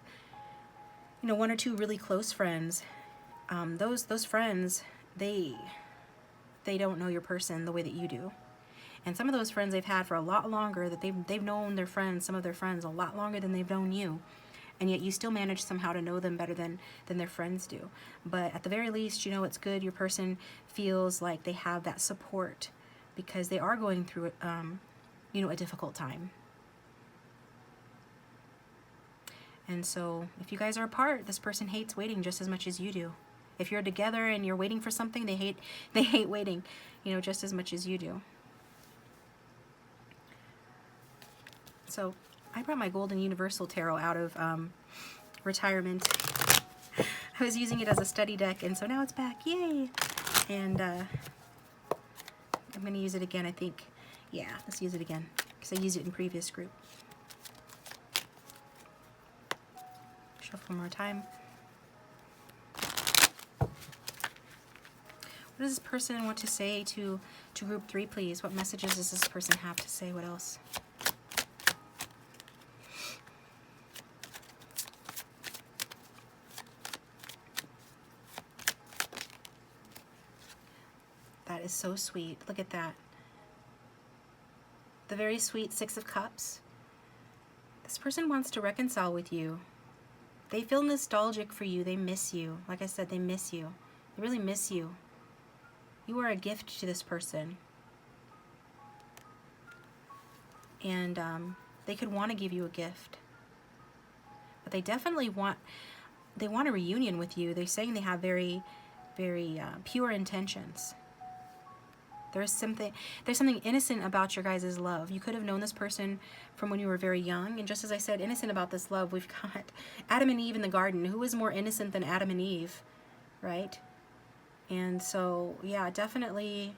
you know, one or two really close friends. Those friends, they don't know your person the way that you do. And some of those friends they've had for a lot longer, that they've known their friends, some of their friends, a lot longer than they've known you. And yet you still manage somehow to know them better than their friends do. But at the very least, you know, it's good your person feels like they have that support, because they are going through, you know, a difficult time. And so if you guys are apart, this person hates waiting just as much as you do. If you're together and you're waiting for something, they hate waiting, you know, just as much as you do. So I brought my Golden Universal Tarot out of retirement. I was using it as a study deck, and so now it's back. Yay! And I'm going to use it again, I think. Yeah, let's use it again, because I used it in previous group. Shuffle one more time. What does this person want to say to group 3, please? What messages does this person have to say? What else? That is so sweet. Look at that. The very sweet 6 of Cups. This person wants to reconcile with you. They feel nostalgic for you. They miss you. Like I said, they miss you. They really miss you. You are a gift to this person. And they could want to give you a gift. But they definitely want a reunion with you. They're saying they have very, very pure intentions. There's something innocent about your guys' love. You could have known this person from when you were very young. And just as I said, innocent about this love, we've got Adam and Eve in the garden. Who is more innocent than Adam and Eve, right? And so, yeah, definitely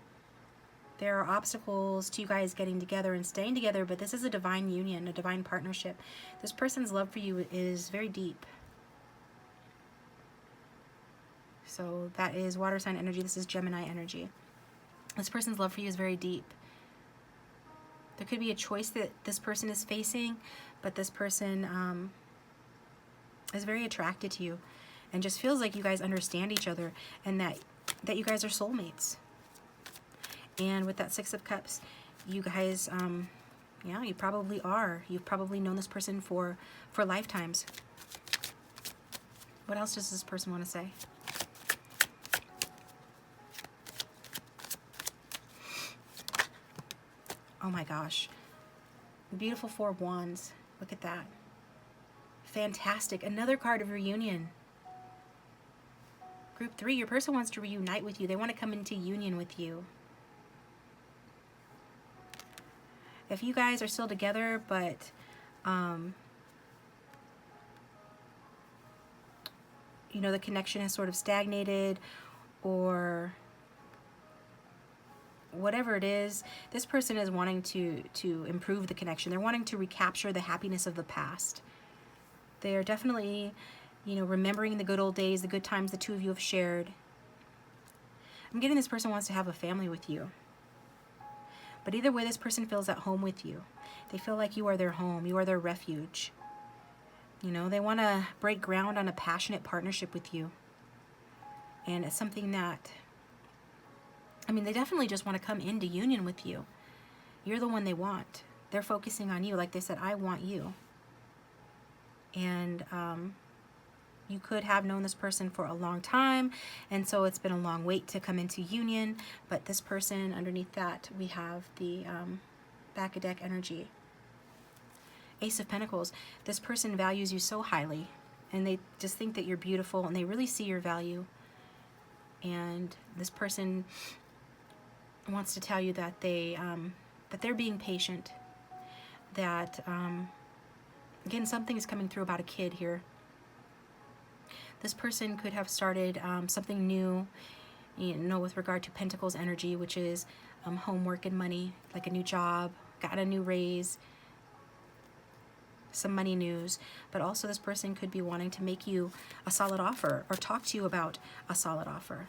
there are obstacles to you guys getting together and staying together, but this is a divine union, a divine partnership. This person's love for you is very deep. So that is water sign energy. This is Gemini energy. This person's love for you is very deep. There could be a choice that this person is facing, but this person is very attracted to you and just feels like you guys understand each other, and that you guys are soulmates. And with that 6 of Cups, you guys, yeah, you probably are. You've probably known this person for lifetimes. What else does this person want to say? Oh my gosh. The beautiful 4 of Wands. Look at that. Fantastic. Another card of reunion. Group 3, your person wants to reunite with you. They want to come into union with you. If you guys are still together, but you know, the connection has sort of stagnated, or whatever it is, this person is wanting to improve the connection. They're wanting to recapture the happiness of the past. They're definitely, you know, remembering the good old days, the good times the two of you have shared. I'm getting this person wants to have a family with you. But either way, this person feels at home with you. They feel like you are their home. You are their refuge. You know, they want to break ground on a passionate partnership with you. And it's something that, I mean, they definitely just want to come into union with you. You're the one they want. They're focusing on you. Like they said, I want you. And, You could have known this person for a long time, and so it's been a long wait to come into union. But this person, underneath that, we have the back of deck energy. Ace of Pentacles. This person values you so highly, and they just think that you're beautiful, and they really see your value. And this person wants to tell you that they're being patient. That again, something is coming through about a kid here. This person could have started something new, you know, with regard to Pentacles energy, which is homework and money, like a new job, got a new raise, some money news. But also this person could be wanting to make you a solid offer or talk to you about a solid offer.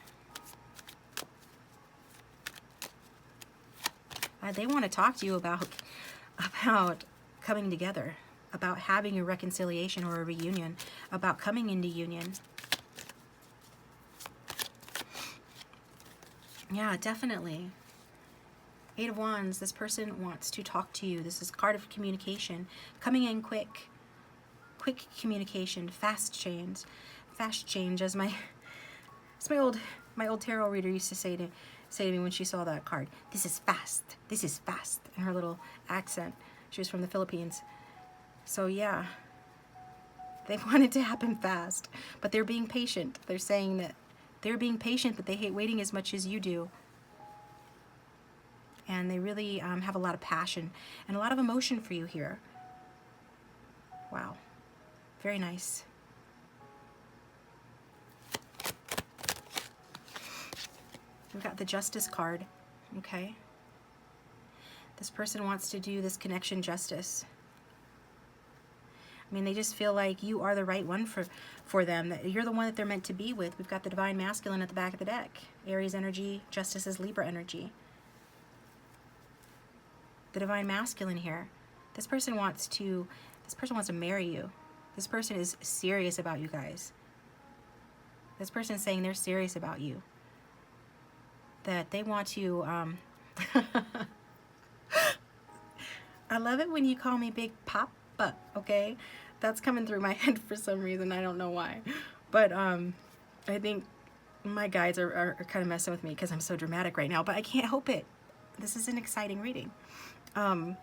They want to talk to you about coming together, about having a reconciliation or a reunion, about coming into union. Yeah, definitely. Eight of Wands, this person wants to talk to you. This is card of communication. Coming in quick. Quick communication, fast change. Fast change, as my old tarot reader used to say to me when she saw that card. This is fast. This is fast. In her little accent. She was from the Philippines. So yeah, they want it to happen fast, but they're being patient. They're saying that they're being patient, but they hate waiting as much as you do. And they really have a lot of passion and a lot of emotion for you here. Wow. Very nice. We've got the Justice card. Okay. This person wants to do this connection justice. I mean, they just feel like you are the right one for them. That you're the one that they're meant to be with. We've got the Divine Masculine at the back of the deck. Aries energy, Justice is Libra energy. The Divine Masculine here. This person wants to marry you. This person is serious about you guys. This person is saying they're serious about you. That they want to I love it when you call me Big Papa, okay? That's coming through my head for some reason. I don't know why. But I think my guides are kind of messing with me because I'm so dramatic right now. But I can't help it. This is an exciting reading. I'm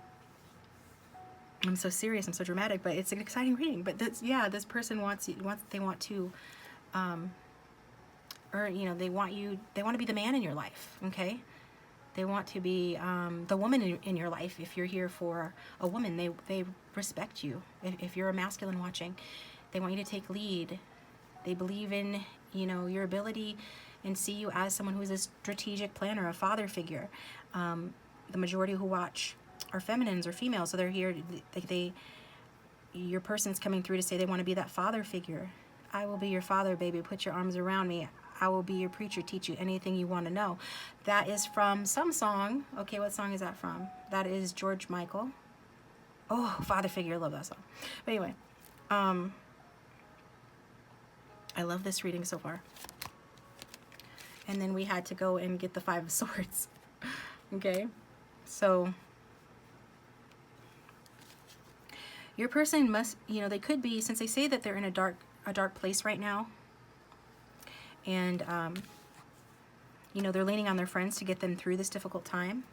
so serious, I'm so dramatic, but it's an exciting reading. But this person they want to or you know, they want to be the man in your life, okay? They want to be the woman in your life. If you're here for a woman, they respect you. If you're a masculine watching, they want you to take lead. They believe in, you know, your ability and see you as someone who is a strategic planner, a father figure. The majority who watch are feminines or females, so they're here. Your person's coming through to say they want to be that father figure. I will be your father, baby. Put your arms around me. I will be your preacher, teach you anything you want to know. That is from some song. Okay, what song is that from? That is George Michael. Oh, father figure, I love that song. But anyway, I love this reading so far. And then we had to go and get the Five of Swords. Okay, so your person must, you know, they could be, since they say that they're in a dark place right now, and you know, they're leaning on their friends to get them through this difficult time.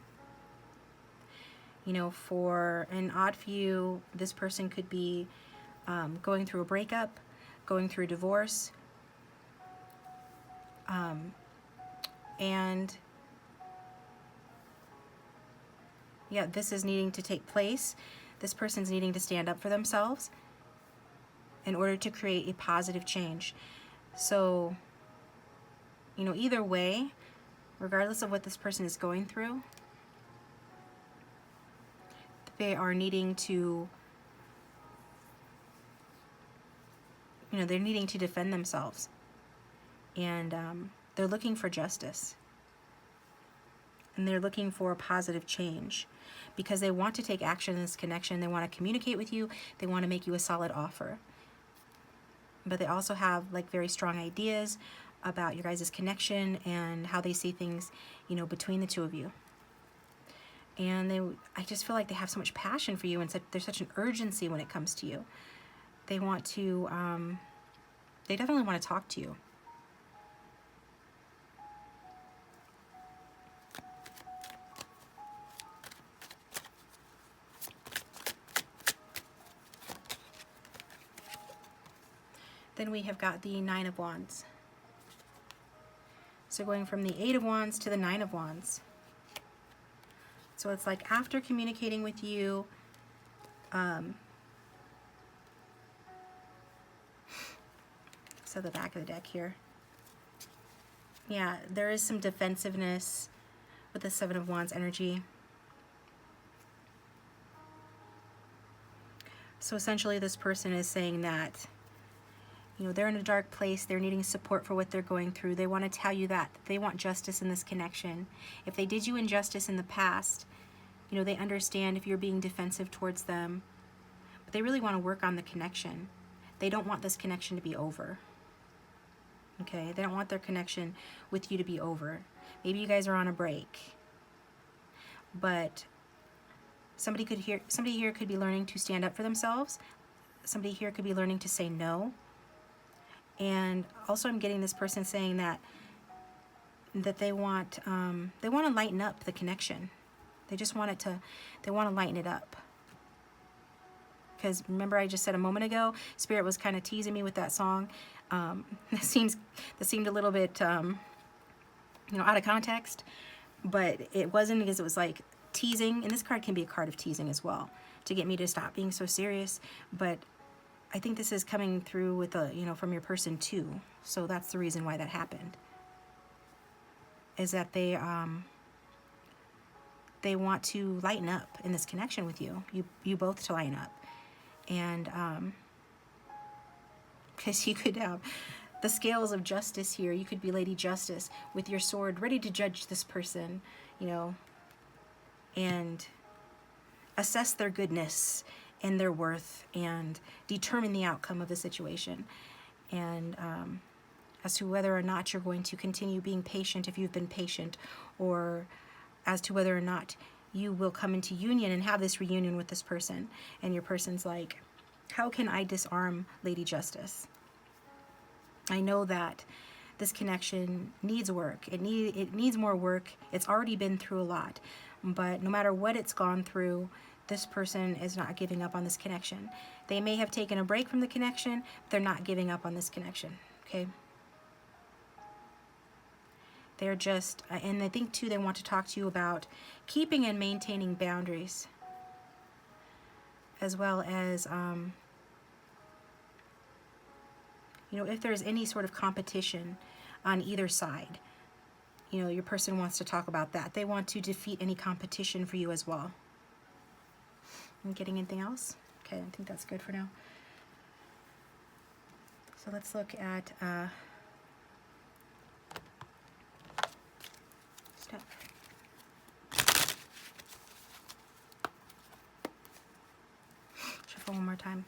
You know, for an odd few, this person could be going through a breakup, going through a divorce, and yeah, this is needing to take place. This person's needing to stand up for themselves in order to create a positive change. So, you know, either way, regardless of what this person is going through, they are needing to, you know, they're needing to defend themselves. And they're looking for justice. And they're looking for a positive change because they want to take action in this connection. They want to communicate with you. They want to make you a solid offer. But they also have like very strong ideas about your guys' connection and how they see things, you know, between the two of you. And I just feel like they have so much passion for you, and there's such an urgency when it comes to you. They want to They definitely want to talk to you. Then we have got the Nine of Wands. So going from the Eight of Wands to the Nine of Wands. So it's like after communicating with you, so the back of the deck here. Yeah, there is some defensiveness with the Seven of Wands energy. So essentially this person is saying that, you know, they're in a dark place, they're needing support for what they're going through. They want to tell you that they want justice in this connection. If they did you injustice in the past, you know, they understand if you're being defensive towards them, but they really want to work on the connection. They don't want this connection to be over. Okay, they don't want their connection with you to be over. Maybe you guys are on a break, but somebody here could be learning to stand up for themselves. Somebody here could be learning to say no. And also I'm getting this person saying that they want to lighten up the connection. They just want it to, they want to lighten it up. Because remember I just said a moment ago, Spirit was kind of teasing me with that song. That seemed a little bit, you know, out of context, but it wasn't, because it was like teasing, and this card can be a card of teasing as well, to get me to stop being so serious. But I think this is coming through with a, you know, from your person too. So that's the reason why that happened. Is that they want to lighten up in this connection with you. You both to lighten up. And because you could have the scales of justice here. You could be Lady Justice with your sword ready to judge this person, you know, and assess their goodness and their worth and determine the outcome of the situation. And as to whether or not you're going to continue being patient if you've been patient, or as to whether or not you will come into union and have this reunion with this person. And your person's like, how can I disarm Lady Justice? I know that this connection needs work. It needs more work. It's already been through a lot. But no matter what it's gone through, this person is not giving up on this connection. They may have taken a break from the connection, but they're not giving up on this connection, okay? They're just, and I think too, they want to talk to you about keeping and maintaining boundaries, as well as, you know, if there's any sort of competition on either side, you know, your person wants to talk about that. They want to defeat any competition for you as well. I'm getting anything else? Okay, I think that's good for now. So let's look at step. Shuffle one more time.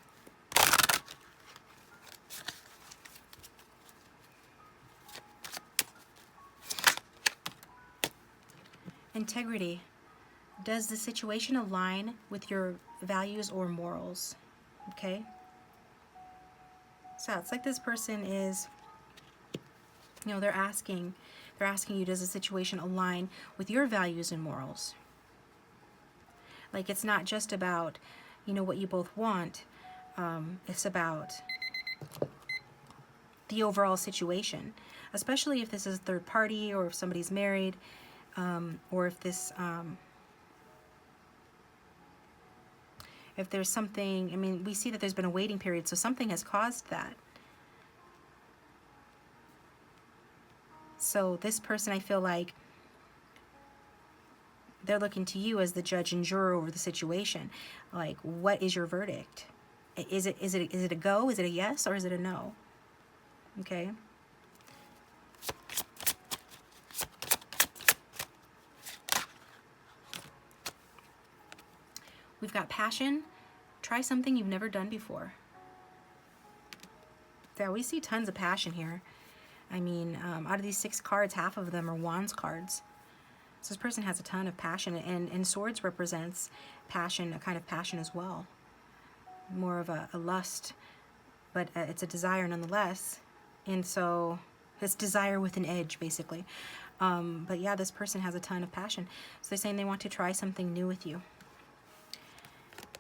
Integrity. Does the situation align with your values or morals? Okay. So it's like this person is, you know, they're asking you, does the situation align with your values and morals? Like, it's not just about, you know, what you both want. It's about the overall situation, especially if this is a third party, or if somebody's married, or if this, if there's something, I mean, we see that there's been a waiting period, so something has caused that. So this person, I feel like they're looking to you as the judge and juror over the situation. Like, what is your verdict? Is it a go? Is it a yes? Or is it a no? Okay. We've got passion. Try something you've never done before. Yeah, we see tons of passion here. I mean, out of these 6 cards, half of them are Wands cards. So this person has a ton of passion, and Swords represents passion, a kind of passion as well. More of a lust, but it's a desire nonetheless. And so it's desire with an edge, basically. But yeah, this person has a ton of passion. So they're saying they want to try something new with you.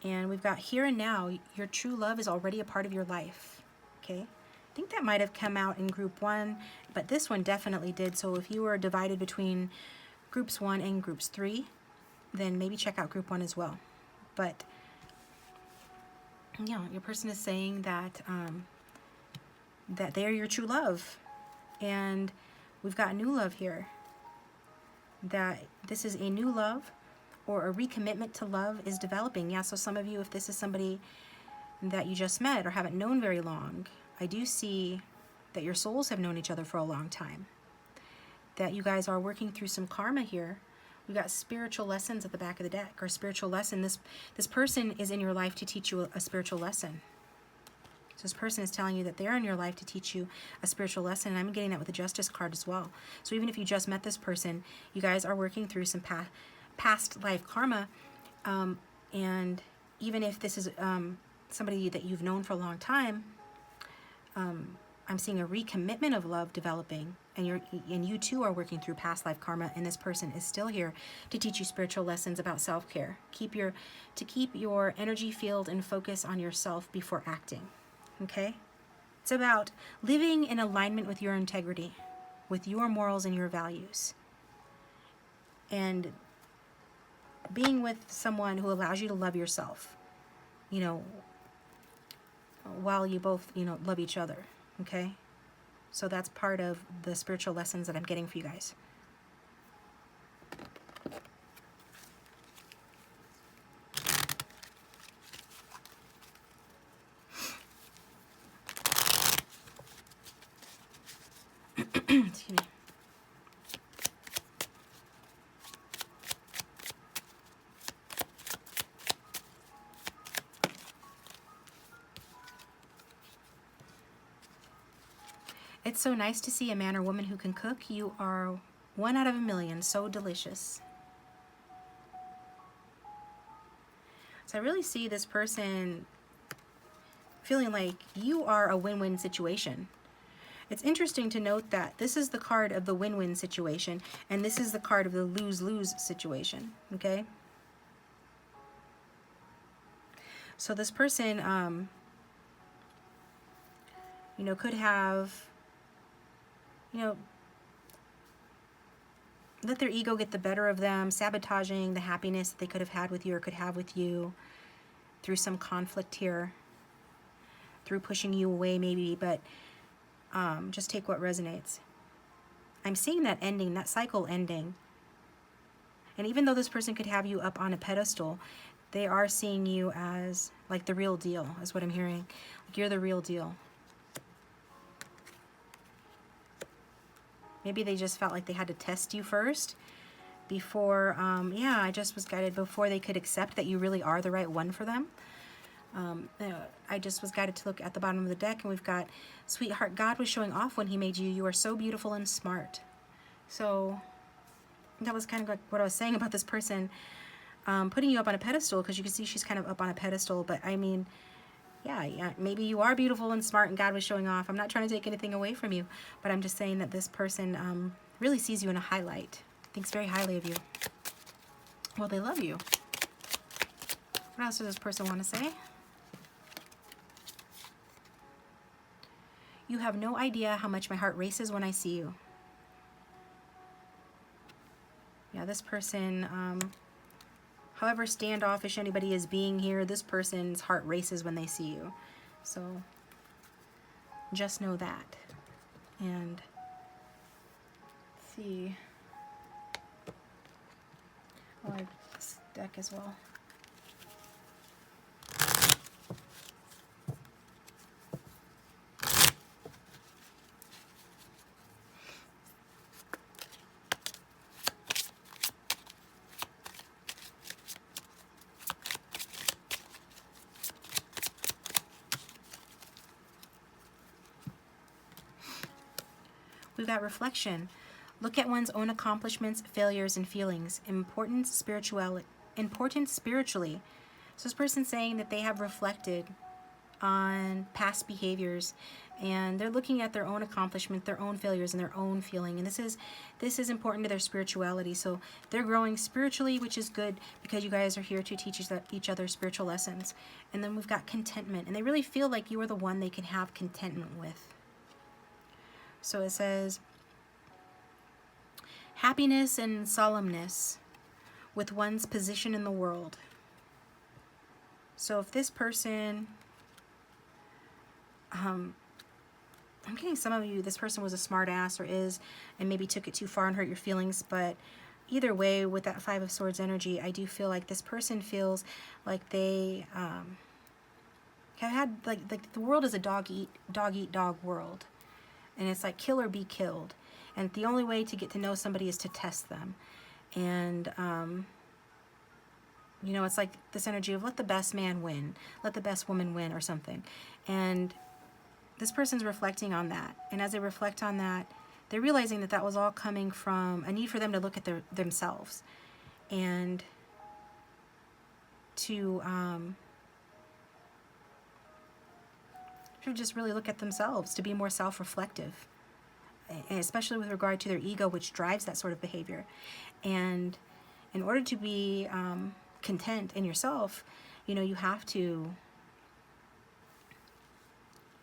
And we've got here and now, your true love is already a part of your life. Okay? I think that might have come out in group 1, but this one definitely did. So if you were divided between groups 1 and groups 3, then maybe check out group 1 as well. But yeah, your person is saying that that they are your true love. And we've got new love here. That this is a new love or a recommitment to love is developing. Yeah, so some of you, if this is somebody that you just met or haven't known very long, I do see that your souls have known each other for a long time. That you guys are working through some karma here. We've got spiritual lessons at the back of the deck, or spiritual lesson. This person is in your life to teach you a spiritual lesson. So this person is telling you that they're in your life to teach you a spiritual lesson, and I'm getting that with the Justice card as well. So even if you just met this person, you guys are working through some past life karma, and even if this is somebody that you've known for a long time, I'm seeing a recommitment of love developing, and you too are working through past life karma, and this person is still here to teach you spiritual lessons about self-care. To keep your energy field and focus on yourself before acting. Okay? It's about living in alignment with your integrity, with your morals and your values. And being with someone who allows you to love yourself, you know, while you both, you know, love each other. Okay? So that's part of the spiritual lessons that I'm getting for you guys. Excuse me. It's so nice to see a man or woman who can cook. You are 1 out of a million. So delicious. So I really see this person feeling like you are a win-win situation. It's interesting to note that this is the card of the win-win situation, and this is the card of the lose-lose situation, okay? So this person, you know, could have, you know, let their ego get the better of them, sabotaging the happiness that they could have had with you or could have with you through some conflict here, through pushing you away maybe, but just take what resonates. I'm seeing that ending, that cycle ending. And even though this person could have you up on a pedestal, they are seeing you as like the real deal, is what I'm hearing. Like you're the real deal. Maybe they just felt like they had to test you first before, yeah, I just was guided before they could accept that you really are the right one for them. I just was guided to look at the bottom of the deck, and we've got, sweetheart, God was showing off when he made you. You are so beautiful and smart. So that was kind of like what I was saying about this person putting you up on a pedestal, because you can see she's kind of up on a pedestal. But I mean, yeah, maybe you are beautiful and smart and God was showing off. I'm not trying to take anything away from you, but I'm just saying that this person really sees you in a highlight, thinks very highly of you. Well, they love you. What else does this person want to say? You have no idea how much my heart races when I see you. Yeah, this person, however standoffish anybody is being here, this person's heart races when they see you. So just know that. And let's see. I like this deck as well. We've got reflection. Look at one's own accomplishments, failures, and feelings. Important spiritually. So this person's saying that they have reflected on past behaviors, and they're looking at their own accomplishment, their own failures, and their own feeling. And this is important to their spirituality. So they're growing spiritually, which is good because you guys are here to teach each other spiritual lessons. And then we've got contentment, and they really feel like you are the one they can have contentment with. So it says happiness and solemnness with one's position in the world. So if this person, I'm getting some of you, this person was a smart ass or is, and maybe took it too far and hurt your feelings, but either way, with that Five of Swords energy, I do feel like this person feels like they have had, like the world is a dog eat dog world. And it's like kill or be killed. And the only way to get to know somebody is to test them. And, you know, it's like this energy of let the best man win. Let the best woman win or something. And this person's reflecting on that. And as they reflect on that, they're realizing that that was all coming from a need for them to look at themselves. And to just really look at themselves, to be more self-reflective, especially with regard to their ego, which drives that sort of behavior. And in order to be content in yourself, you know, you have to,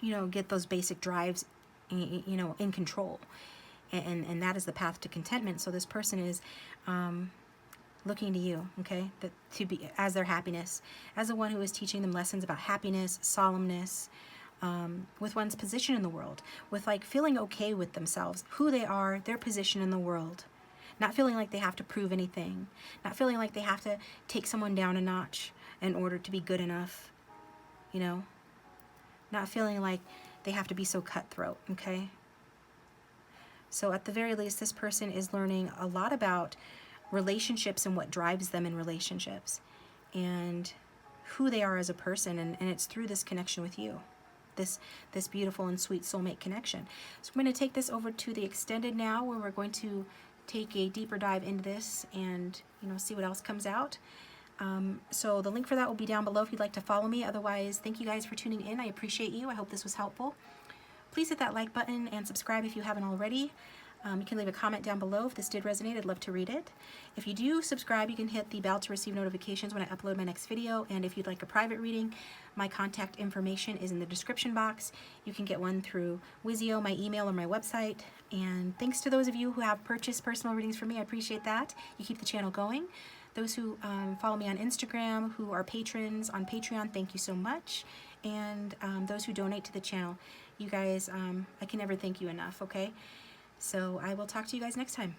you know, get those basic drives, you know, in control. And that is the path to contentment. So this person is looking to you, okay, to be as their happiness, as the one who is teaching them lessons about happiness, solemnness, with one's position in the world, with like feeling okay with themselves, who they are, their position in the world, not feeling like they have to prove anything, not feeling like they have to take someone down a notch in order to be good enough, you know, not feeling like they have to be so cutthroat, okay? So at the very least, this person is learning a lot about relationships and what drives them in relationships and who they are as a person, and it's through this connection with you. This beautiful and sweet soulmate connection. So I'm going to take this over to the extended now, where we're going to take a deeper dive into this and, you know, see what else comes out. So the link for that will be down below if you'd like to follow me. Otherwise, thank you guys for tuning in. I appreciate you. I hope this was helpful. Please hit that like button and subscribe if you haven't already. You can leave a comment down below if this did resonate. I'd love to read it. If you do subscribe, you can hit the bell to receive notifications when I upload my next video. And if you'd like a private reading, my contact information is in the description box. You can get one through Wizio, my email, or my website. And thanks to those of you who have purchased personal readings from me. I appreciate that. You keep the channel going. Those who follow me on Instagram, who are patrons on Patreon, thank you so much. And those who donate to the channel, you guys, I can never thank you enough, okay? So I will talk to you guys next time.